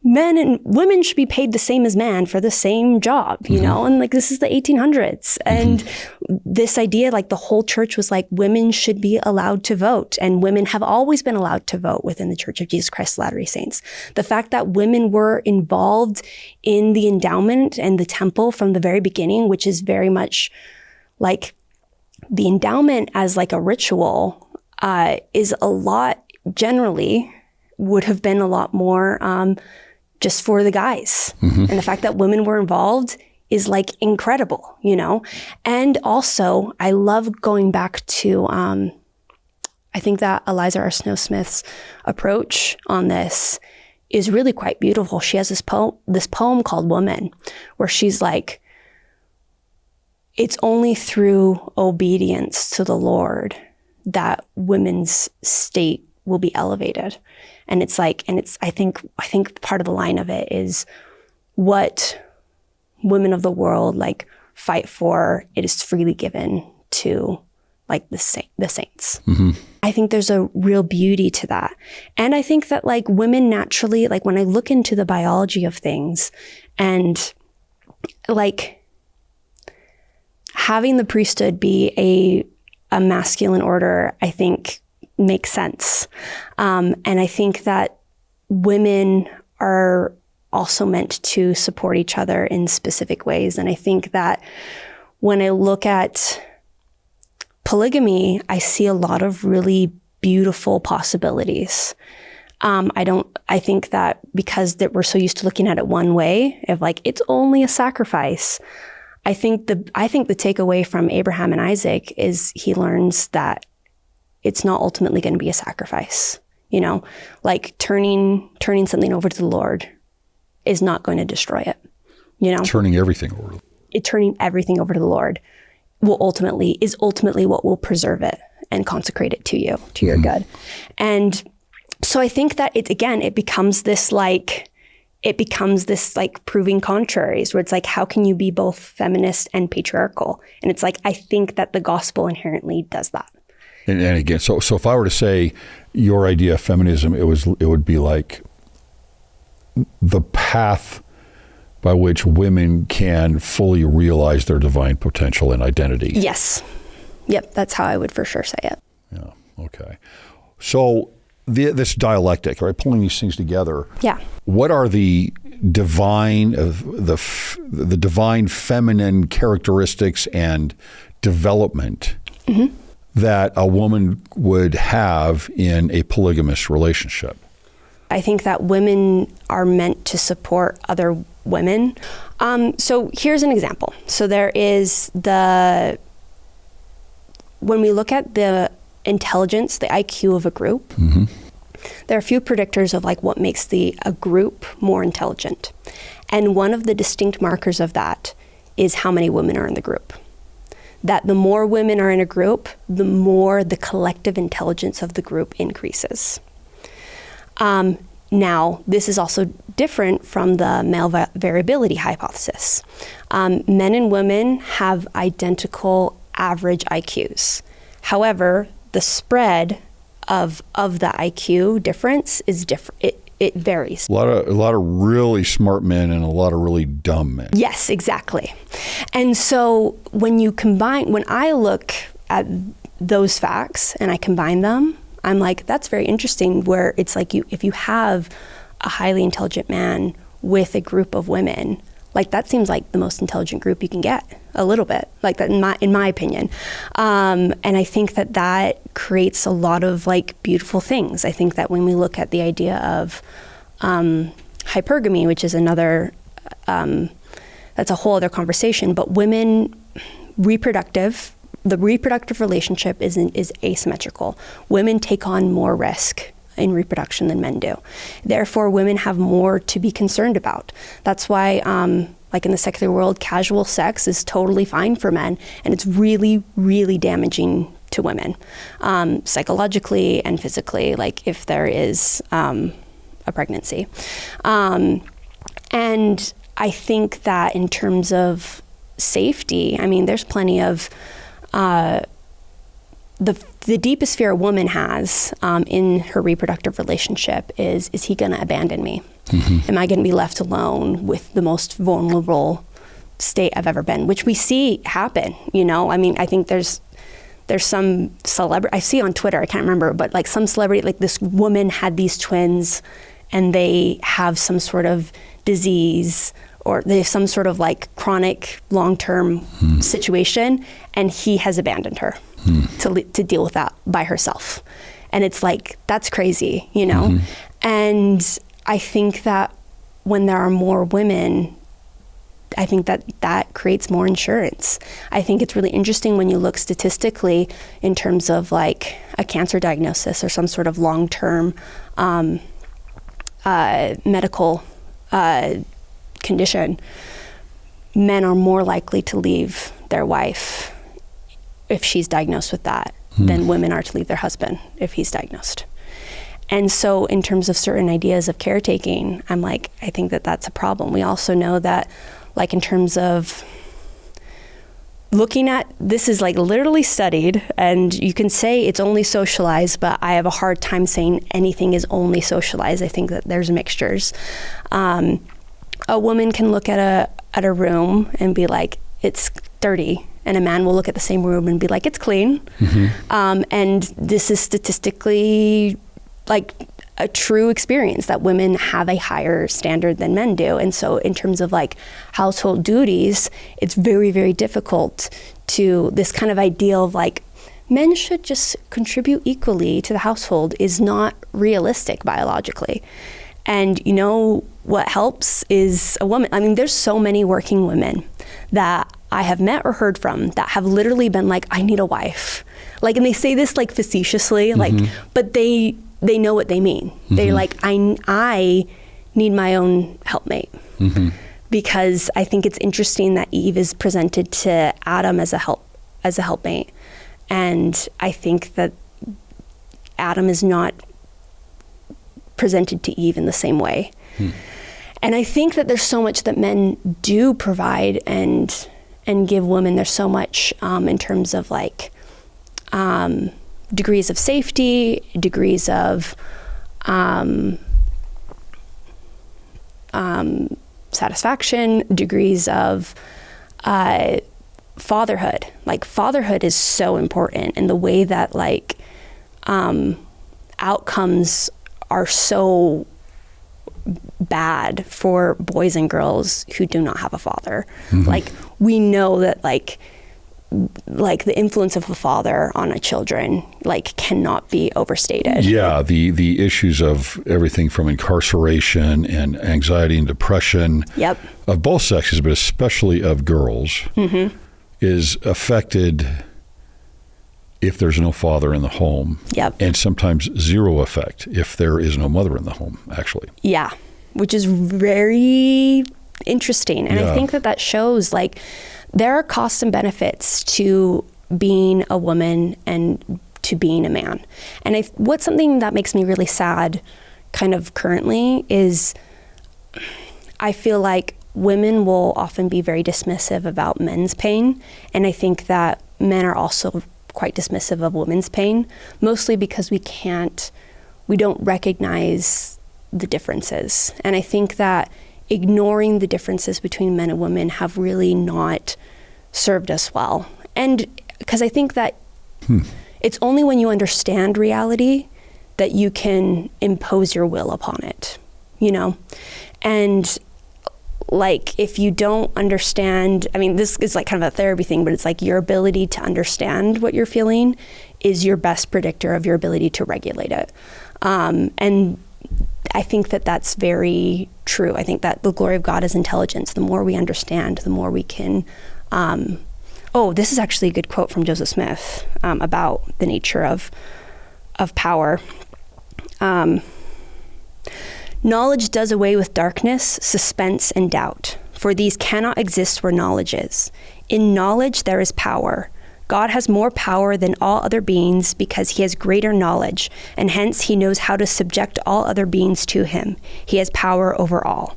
men and women should be paid the same as men for the same job, and like this is the 1800s. And this idea, like the whole church was like, women should be allowed to vote, and women have always been allowed to vote within the Church of Jesus Christ of Latter-day Saints. The fact that women were involved in the endowment and the temple from the very beginning, which is very much like the endowment as like a ritual, is a lot, generally would have been a lot more, just for the guys. And the fact that women were involved is like incredible, And also I love going back to, I think that Eliza R. Snow Smith's approach on this is really quite beautiful. She has this poem called Woman, where she's like, it's only through obedience to the Lord that women's state will be elevated. And it's like, I think part of the line of it is what women of the world like fight for, it is freely given to like the saints. I think there's a real beauty to that. And I think that like women naturally, like when I look into the biology of things and like having the priesthood be a masculine order, I think makes sense. And I think that women are also meant to support each other in specific ways. And I think that when I look at polygamy, I see a lot of really beautiful possibilities. I think that because that we're so used to looking at it one way, of like, it's only a sacrifice. I think the takeaway from Abraham and Isaac is he learns that it's not ultimately going to be a sacrifice, like turning something over to the Lord is not going to destroy it, Turning everything over. Turning everything over to the Lord is ultimately what will preserve it and consecrate it to you, to your good. And so I think that it becomes this like proving contraries, where it's like, how can you be both feminist and patriarchal? And it's like, I think that the gospel inherently does that. And again, so if I were to say your idea of feminism, it would be like the path by which women can fully realize their divine potential and identity. Yes. Yep, that's how I would for sure say it. Yeah. Okay. So this dialectic, right, pulling these things together. Yeah. What are the divine the divine feminine characteristics and development that a woman would have in a polygamous relationship? I think that women are meant to support other women. So here's an example. So there is when we look at the intelligence, the IQ of a group, there are a few predictors of like what makes a group more intelligent. And one of the distinct markers of that is how many women are in the group. That the more women are in a group, the more the collective intelligence of the group increases. Now, this is also different from the male variability hypothesis. Men and women have identical average IQs. However, the spread of the IQ difference is different. It varies. A lot of really smart men and a lot of really dumb men. Yes, exactly. And so when I look at those facts and I combine them, I'm like, that's very interesting, where it's like if you have a highly intelligent man with a group of women, like that seems like the most intelligent group you can get, a little bit, like that in my opinion. And I think that creates a lot of like beautiful things. I think that when we look at the idea of hypergamy, which is another, that's a whole other conversation, but women the reproductive relationship is asymmetrical. Women take on more risk in reproduction than men do. Therefore, women have more to be concerned about. That's why, like in the secular world, casual sex is totally fine for men, and it's really, really damaging to women, psychologically and physically, like if there is a pregnancy. And I think that in terms of safety, I mean, there's plenty of the deepest fear a woman has in her reproductive relationship is he going to abandon me? Am I going to be left alone with the most vulnerable state I've ever been, which we see happen, I mean, I think there's some celebrity, I see on Twitter, I can't remember, but like some celebrity, like this woman had these twins and they have some sort of disease or they have some sort of like chronic long-term situation, and he has abandoned her to deal with that by herself. And it's like, that's crazy, And I think that when there are more women, I think that creates more insurance. I think it's really interesting when you look statistically in terms of like a cancer diagnosis or some sort of long-term medical condition, men are more likely to leave their wife if she's diagnosed with that than women are to leave their husband if he's diagnosed. And so in terms of certain ideas of caretaking, I'm like, I think that's a problem. We also know that, like in terms of looking at, this is like literally studied, and you can say it's only socialized, but I have a hard time saying anything is only socialized. I think that there's mixtures. A woman can look at a room and be like, it's dirty, and a man will look at the same room and be like, it's clean. And this is statistically like a true experience, that women have a higher standard than men do. And so in terms of like household duties, it's very, very difficult to, this kind of ideal of like men should just contribute equally to the household is not realistic biologically. And what helps is a woman. I mean, there's so many working women that I have met or heard from that have literally been like, I need a wife. Like, and they say this like facetiously, like, but they know what they mean. They're like, I need my own helpmate. Because I think it's interesting that Eve is presented to Adam as as a helpmate. And I think that Adam is not presented to Eve in the same way. And I think that there's so much that men do provide and give women. There's so much in terms of like degrees of safety, degrees of satisfaction, degrees of fatherhood. Like fatherhood is so important, and the way that like outcomes are so bad for boys and girls who do not have a father. Like we know that like the influence of the father on a children like cannot be overstated. Yeah, the issues of everything from incarceration and anxiety and depression of both sexes, but especially of girls, is affected if there's no father in the home. And sometimes zero effect if there is no mother in the home, actually. Yeah, which is very interesting. And I think that shows like there are costs and benefits to being a woman and to being a man. And what's something that makes me really sad kind of currently is I feel like women will often be very dismissive about men's pain. And I think that men are also quite dismissive of women's pain, mostly because we don't recognize the differences. And I think that ignoring the differences between men and women have really not served us well. And because I think that it's only when you understand reality that you can impose your will upon it, you know? And like, if you don't understand, I mean, this is like kind of a therapy thing, but it's like your ability to understand what you're feeling is your best predictor of your ability to regulate it. And I think that that's very true. I think that the glory of God is intelligence. The more we understand, the more we can, this is actually a good quote from Joseph Smith about the nature of power. Knowledge does away with darkness, suspense, and doubt, for these cannot exist where knowledge is. In knowledge there is power. God has more power than all other beings because he has greater knowledge, and hence he knows how to subject all other beings to him. He has power over all.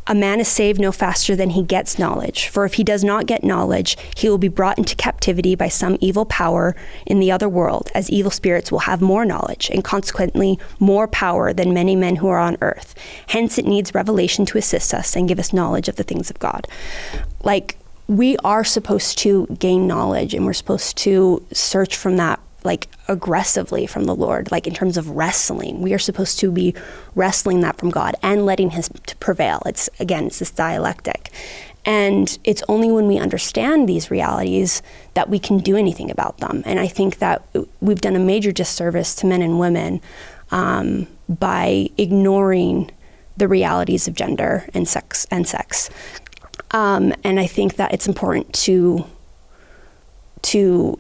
A man is saved no faster than he gets knowledge, for if he does not get knowledge, he will be brought into captivity by some evil power in the other world, as evil spirits will have more knowledge, and consequently more power than many men who are on earth. Hence it needs revelation to assist us and give us knowledge of the things of God. Like, we are supposed to gain knowledge, and we're supposed to search from that like aggressively from the Lord, like in terms of wrestling. We are supposed to be wrestling that from God and letting him to prevail. It's this dialectic. And it's only when we understand these realities that we can do anything about them. And I think that we've done a major disservice to men and women by ignoring the realities of gender and sex. And I think that it's important to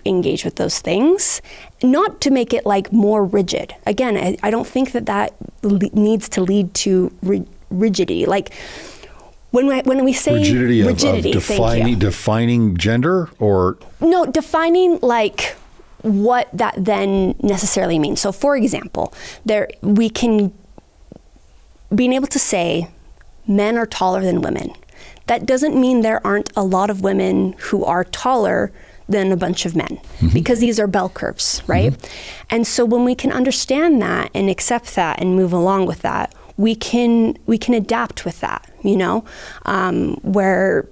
engage with those things, not to make it like more rigid. Again, I don't think that needs to lead to rigidity. Like when we say rigidity of defining gender, or no, defining like what that then necessarily means. So for example, we can being able to say men are taller than women. That doesn't mean there aren't a lot of women who are taller than a bunch of men, because these are bell curves, right? And so when we can understand that and accept that and move along with that, we can adapt with that, you know, where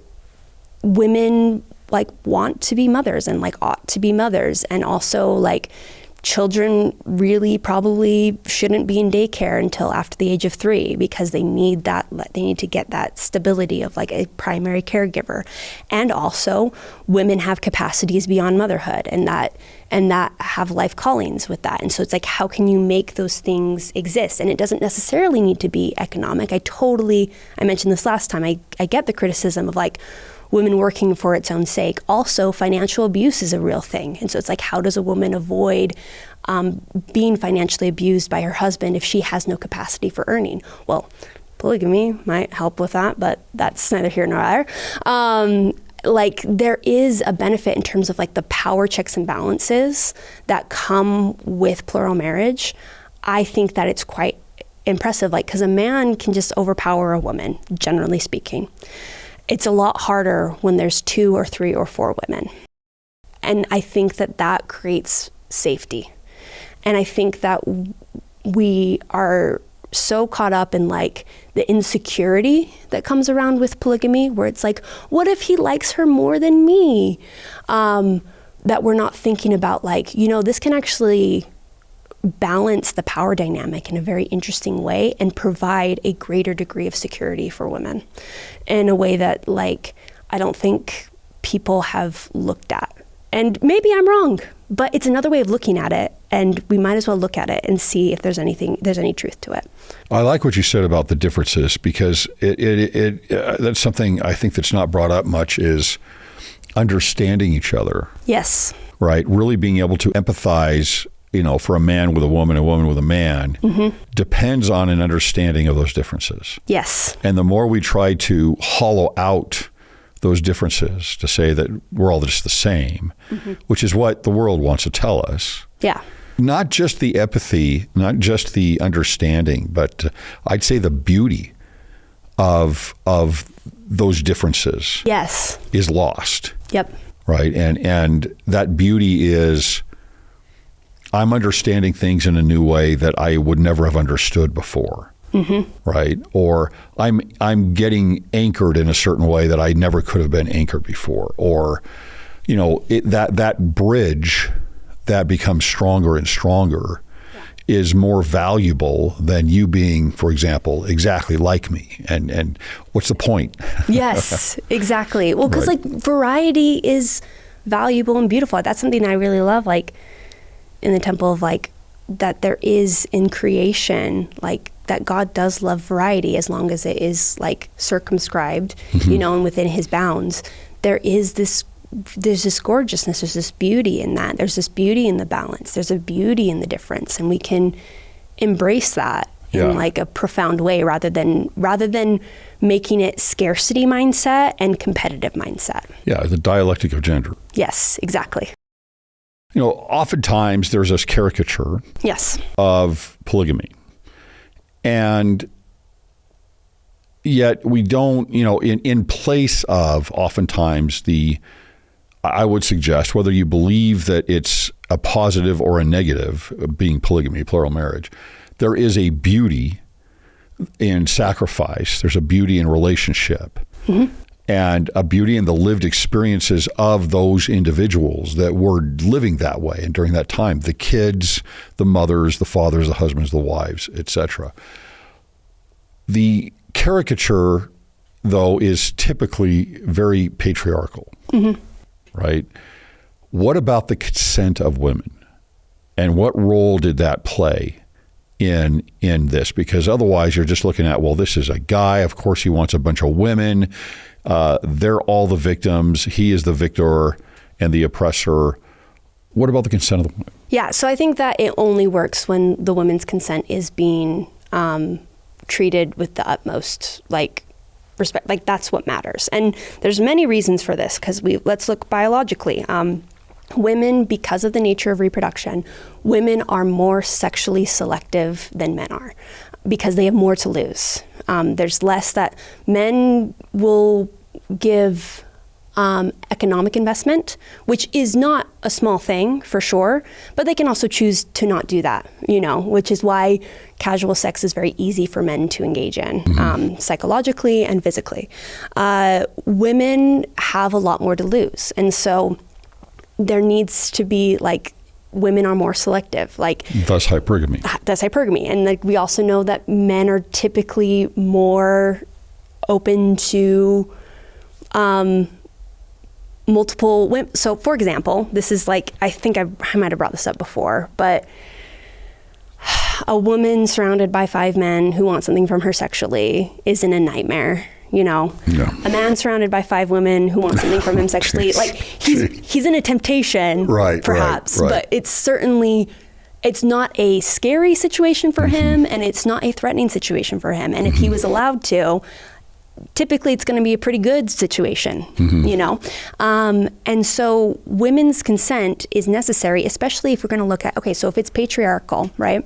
women like want to be mothers and like ought to be mothers, and also like children really probably shouldn't be in daycare until after the age of 3, because they need to get that stability of like a primary caregiver. And also women have capacities beyond motherhood and that have life callings with that. And so it's like, how can you make those things exist? And it doesn't necessarily need to be economic. I mentioned this last time, I get the criticism of like women working for its own sake. Also, financial abuse is a real thing. And so it's like, how does a woman avoid being financially abused by her husband if she has no capacity for earning? Well, polygamy might help with that, but that's neither here nor there. like there is a benefit in terms of like the power checks and balances that come with plural marriage. I think that it's quite impressive, like, because a man can just overpower a woman, generally speaking. It's a lot harder when there's 2 or 3 or 4 women. And I think that that creates safety. And I think that we are so caught up in like the insecurity that comes around with polygamy, where it's like, what if he likes her more than me? That we're not thinking about like, you know, this can actually balance the power dynamic in a very interesting way and provide a greater degree of security for women in a way that like I don't think people have looked at. And maybe I'm wrong, but it's another way of looking at it, and we might as well look at it and see if there's any truth to it. I like what you said about the differences, because that's something I think that's not brought up much, is understanding each other. Yes. Right? Really being able to empathize, you know, for a man with a woman with a man, depends on an understanding of those differences. Yes. And the more we try to hollow out those differences to say that we're all just the same, which is what the world wants to tell us. Yeah. Not just the empathy, not just the understanding, but I'd say the beauty of those differences. Yes. Is lost. Yep. Right. And that beauty is, I'm understanding things in a new way that I would never have understood before. Right? Or I'm getting anchored in a certain way that I never could have been anchored before. Or, you know, that bridge that becomes stronger and stronger is more valuable than you being, for example, exactly like me. And what's the point? Yes, exactly. Well, because like variety is valuable and beautiful. That's something I really love, like in the temple of like, that there is in creation, like that God does love variety as long as it is like circumscribed, you know, and within his bounds. There's this gorgeousness, there's this beauty in that. There's this beauty in the balance. There's a beauty in the difference, and we can embrace that in like a profound way rather than making it scarcity mindset and competitive mindset. Yeah, the dialectic of gender. Yes, exactly. You know, oftentimes there's this caricature of polygamy. And yet we don't, you know, in place of oftentimes I would suggest, whether you believe that it's a positive or a negative, being polygamy, plural marriage, there is a beauty in sacrifice. There's a beauty in relationship. And a beauty in the lived experiences of those individuals that were living that way and during that time, the kids, the mothers, the fathers, the husbands, the wives, etc. The caricature, though, is typically very patriarchal, right? What about the consent of women? And what role did that play in this? Because otherwise you're just looking at, well, this is a guy, of course he wants a bunch of women. They're all the victims. He is the victor and the oppressor. What about the consent of the woman? Yeah, so I think that it only works when the woman's consent is being treated with the utmost like respect. Like that's what matters. And there's many reasons for this, because let's look biologically. Women, because of the nature of reproduction, women are more sexually selective than men are, because they have more to lose. There's less that men will give economic investment, which is not a small thing for sure, but they can also choose to not do that, you know, which is why casual sex is very easy for men to engage in, psychologically and physically. Women have a lot more to lose. And so there needs to be like, women are more selective, like thus hypergamy. And like we also know that men are typically more open to multiple women. So for example, this is like, I think I might have brought this up before, but a woman surrounded by 5 men who want something from her sexually is in a nightmare. You know, a man surrounded by 5 women who want something from him sexually, like he's in a temptation, perhaps, but it's not a scary situation for him, and it's not a threatening situation for him. And if he was allowed to, typically it's going to be a pretty good situation, you know? And so women's consent is necessary, especially if we're going to look at, okay, so if it's patriarchal, right?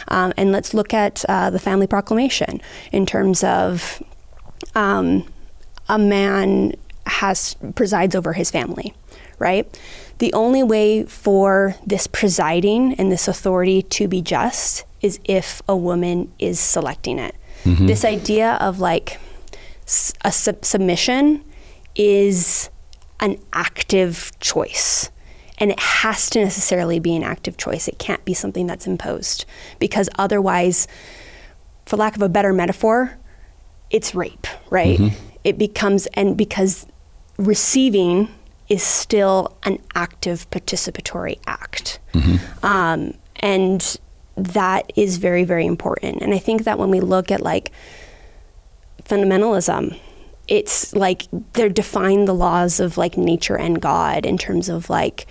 And let's look at the Family Proclamation in terms of a man presides over his family, right? The only way for this presiding and this authority to be just is if a woman is selecting it. This idea of like a submission is an active choice, and it has to necessarily be an active choice. It can't be something that's imposed, because otherwise, for lack of a better metaphor, it's rape, right? It becomes, and because receiving is still an active participatory act. And that is very, very important. And I think that when we look at like fundamentalism, it's like they're defying the laws of like nature and God in terms of like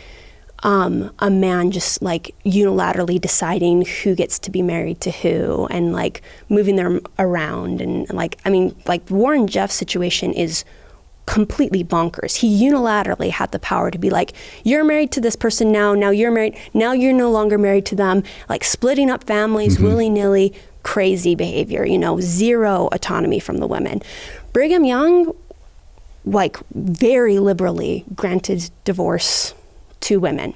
a man just like unilaterally deciding who gets to be married to who and like moving them around. And like, I mean, like Warren Jeff's situation is completely bonkers. He unilaterally had the power to be like, you're married to this person now you're married, now you're no longer married to them, like splitting up families willy-nilly, crazy behavior, you know, zero autonomy from the women. Brigham Young, like very liberally granted divorce to women.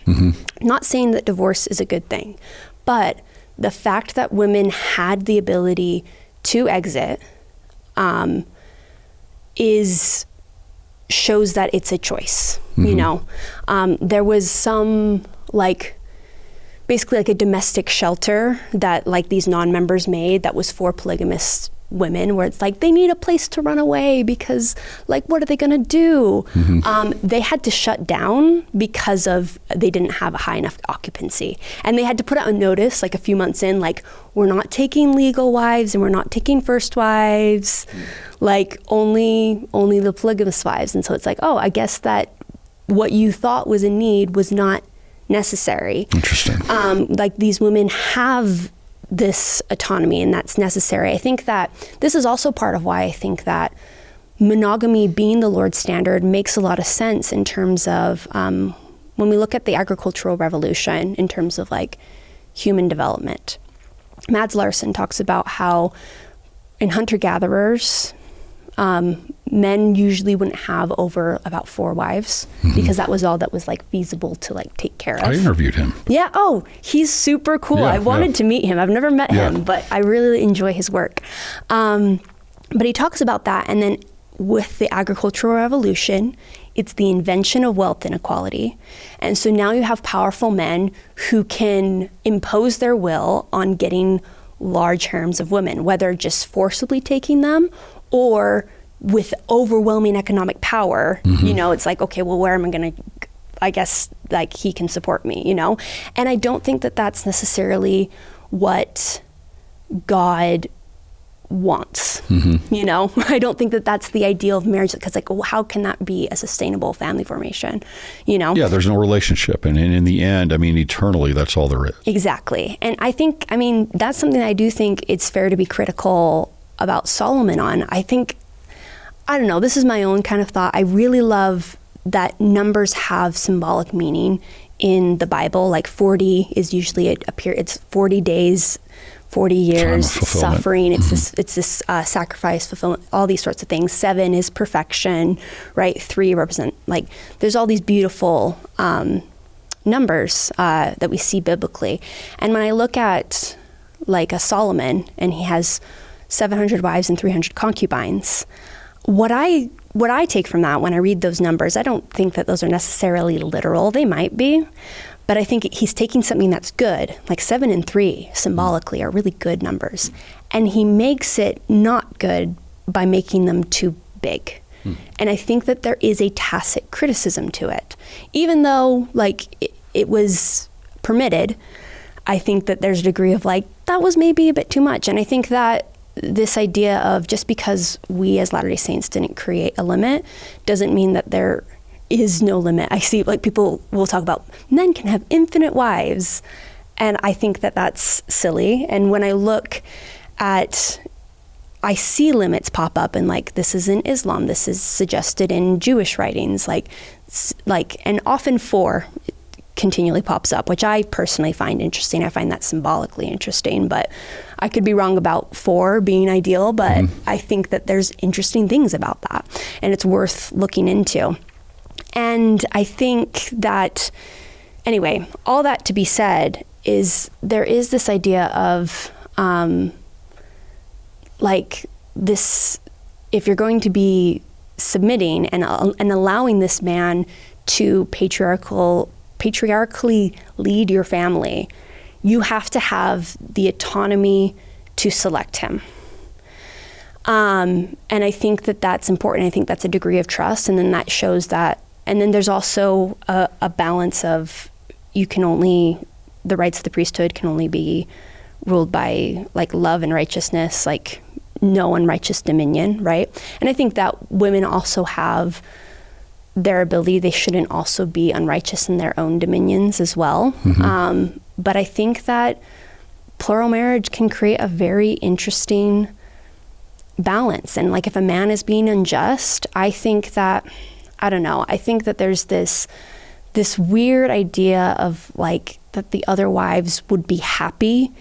Not saying that divorce is a good thing, but the fact that women had the ability to exit shows that it's a choice, you know. There was some like basically like a domestic shelter that like these non-members made that was for polygamous women, where it's like they need a place to run away because like what are they gonna do? They had to shut down because of they didn't have a high enough occupancy, and they had to put out a notice like a few months in, like we're not taking legal wives and we're not taking first wives, like only the polygamous wives. And so it's like, oh, I guess that what you thought was a need was not necessary. Interesting. Like these women have this autonomy, and that's necessary. I think that this is also part of why I think that monogamy being the Lord's standard makes a lot of sense in terms of when we look at the agricultural revolution in terms of like human development. Mads Larsen talks about how in hunter-gatherers, men usually wouldn't have over about 4 wives because that was all that was like feasible to like take care of. I interviewed him. Yeah. Oh, he's super cool. Yeah, I wanted to meet him. I've never met him, but I really enjoy his work. But he talks about that. And then with the agricultural revolution, it's the invention of wealth inequality. And so now you have powerful men who can impose their will on getting large harems of women, whether just forcibly taking them or with overwhelming economic power. You know, it's like, okay, well, where am I going to, I guess, like he can support me, you know? And I don't think that that's necessarily what God wants, you know? I don't think that that's the ideal of marriage, because like, well, how can that be a sustainable family formation, you know? Yeah, there's no relationship. And in the end, I mean, eternally, that's all there is. Exactly. And I think, I mean, that's something I do think it's fair to be critical about Solomon on. I think, I don't know, this is my own kind of thought. I really love that numbers have symbolic meaning in the Bible. Like 40 is usually it's 40 days, 40 years, suffering. It's this sacrifice, fulfillment, all these sorts of things. 7 is perfection, right? 3 represent, like, there's all these beautiful numbers that we see biblically. And when I look at like a Solomon, and he has 700 wives and 300 concubines, what I take from that when I read those numbers, I don't think that those are necessarily literal. They might be, but I think he's taking something that's good, like 7 and 3 symbolically are really good numbers, and he makes it not good by making them too big. And I think that there is a tacit criticism to it. Even though like it was permitted, I think that there's a degree of like, that was maybe a bit too much. And I think that this idea of just because we as Latter-day Saints didn't create a limit doesn't mean that there is no limit. I see like people will talk about men can have infinite wives, and I think that that's silly. And when I look at I see limits pop up, and like, this is in Islam, this is suggested in Jewish writings, and often 4 continually pops up, which I personally find interesting. I find that symbolically interesting, but I could be wrong about 4 being ideal, but I think that there's interesting things about that, and it's worth looking into. And I think that, anyway, all that to be said is there is this idea of like this, if you're going to be submitting and allowing this man to patriarchally lead your family, you have to have the autonomy to select him. And I think that that's important. I think that's a degree of trust, and then that shows that. And then there's also a balance of the rights of the priesthood can only be ruled by like love and righteousness, like no unrighteous dominion, right? And I think that women also have their ability. They shouldn't also be unrighteous in their own dominions as well. But I think that plural marriage can create a very interesting balance. And like, if a man is being unjust, I think that, I don't know, I think that there's this weird idea of like, that the other wives would be happy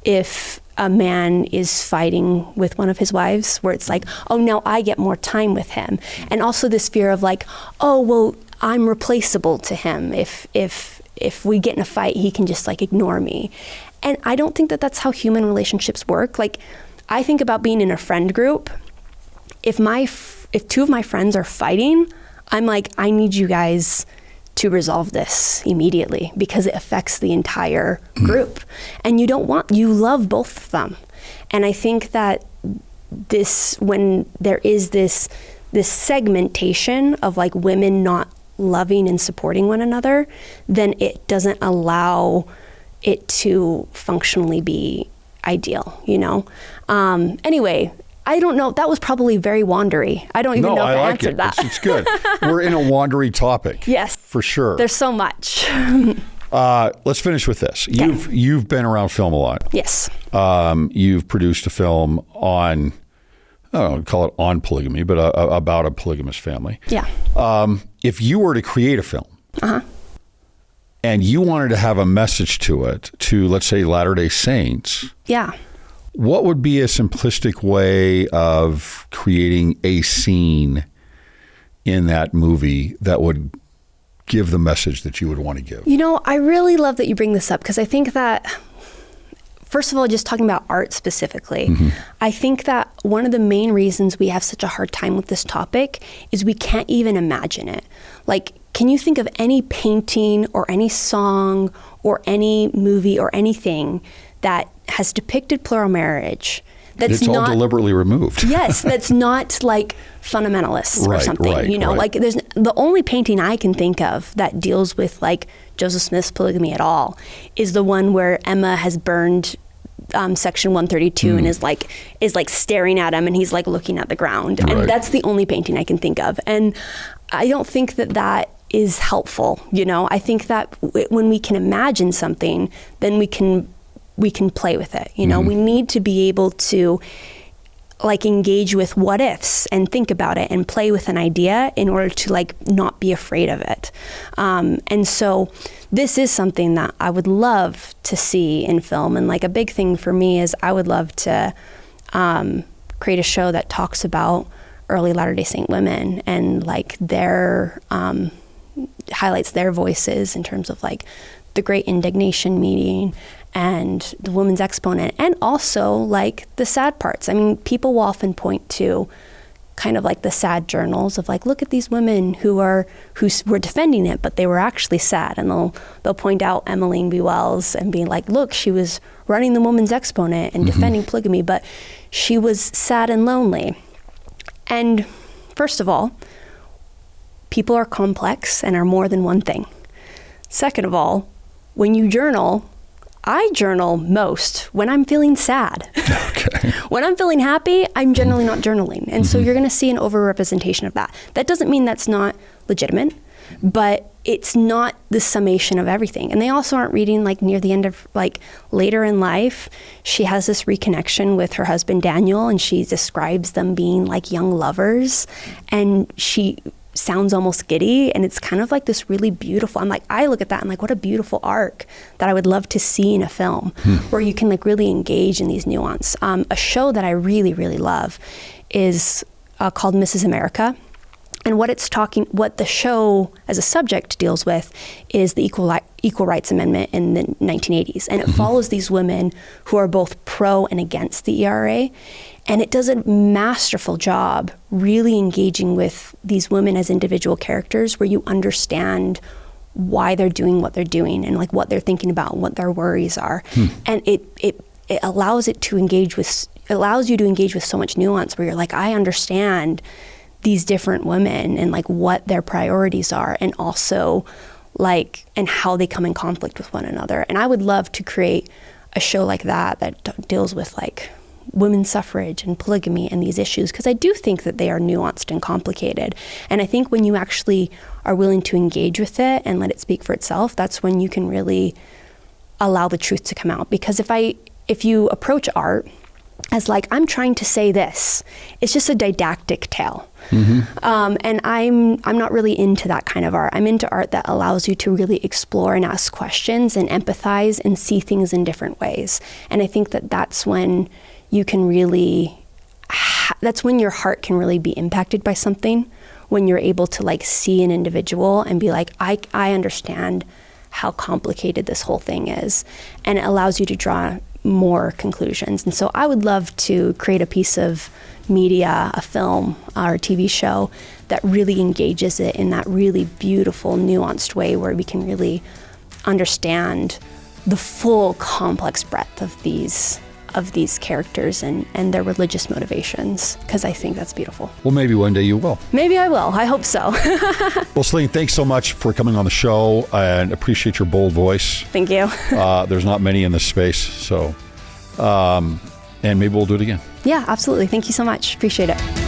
if a man is fighting with one of his wives, where it's like, oh, now I get more time with him. And also this fear of like, oh, well, I'm replaceable to him. If we get in a fight, he can just like ignore me. And I don't think that that's how human relationships work. Like, I think about being in a friend group. If 2 of my friends are fighting, I'm like, I need you guys to resolve this immediately, because it affects the entire group. And you love both of them. And I think that when there is this segmentation of like women not loving and supporting one another, then it doesn't allow it to functionally be ideal, you know? Anyway, I don't know. That was probably very wandery. I don't even know if I answered that. It's good. We're in a wandery topic. Yes. For sure. There's so much. Let's finish with this. Okay. You've been around film a lot. Yes. You've produced a film on, I don't know, call it on polygamy, but about a polygamous family. Yeah. If you were to create a film and you wanted to have a message to it, to, let's say, Latter-day Saints. Yeah. What would be a simplistic way of creating a scene in that movie that would give the message that you would want to give? You know, I really love that you bring this up, because I think that, first of all, just talking about art specifically, I think that one of the main reasons we have such a hard time with this topic is we can't even imagine it. Like, can you think of any painting or any song or any movie or anything that has depicted plural marriage it's all deliberately removed? Yes, that's not like fundamentalist or something, you know, like there's the only painting I can think of that deals with like Joseph Smith's polygamy at all is the one where Emma has burned section 132 and is like staring at him, and he's like looking at the ground. And that's the only painting I can think of. And I don't think that is helpful. You know, I think that when we can imagine something, then we can play with it. You know, we need to be able to like engage with what ifs and think about it and play with an idea in order to like not be afraid of it. And so this is something that I would love to see in film. And like a big thing for me is I would love to create a show that talks about early Latter-day Saint women and like their highlights their voices in terms of like the Great Indignation meeting and the Women's Exponent, and also like the sad parts. I mean, people will often point to kind of like the sad journals of like, look at these women who were defending it, but they were actually sad. And they'll point out Emmeline B. Wells and be like, look, she was running the Women's Exponent and defending polygamy, but she was sad and lonely. And first of all, people are complex and are more than one thing. Second of all, when you journal, I journal most when I'm feeling sad. Okay. When I'm feeling happy, I'm generally not journaling. And so you're going to see an overrepresentation of that. That doesn't mean that's not legitimate. but it's not the summation of everything. And they also aren't reading like near the end of like later in life. She has this reconnection with her husband, Daniel, and she describes them being like young lovers. And she sounds almost giddy. And it's kind of like this really beautiful, I look at that and like, what a beautiful arc that I would love to see in a film where you can like really engage in these nuance. A show that I really, really love is called Mrs. America. And what the show as a subject deals with is the Equal Rights Amendment in the 1980s. And it follows these women who are both pro and against the ERA. And it does a masterful job really engaging with these women as individual characters where you understand why they're doing what they're doing and like what they're thinking about and what their worries are. And it allows you to engage with so much nuance where you're like, I understand these different women and like what their priorities are and also like and how they come in conflict with one another. And I would love to create a show like that deals with like women's suffrage and polygamy and these issues, because I do think that they are nuanced and complicated. And I think when you actually are willing to engage with it and let it speak for itself, that's when you can really allow the truth to come out. Because if you approach art as like, I'm trying to say this, it's just a didactic tale. And I'm not really into that kind of art. I'm into art that allows you to really explore and ask questions and empathize and see things in different ways. And I think that that's when you can really, that's when your heart can really be impacted by something, when you're able to like see an individual and be like, I understand how complicated this whole thing is. And it allows you to draw more conclusions. And so I would love to create a piece of media, a film or a TV show that really engages it in that really beautiful, nuanced way where we can really understand the full complex breadth of these characters and their religious motivations, because I think that's beautiful. Well, maybe one day you will. Maybe I will. I hope so. Well, Celine, thanks so much for coming on the show and appreciate your bold voice. Thank you. There's not many in this space, so and maybe we'll do it again. Yeah, absolutely. Thank you so much. Appreciate it.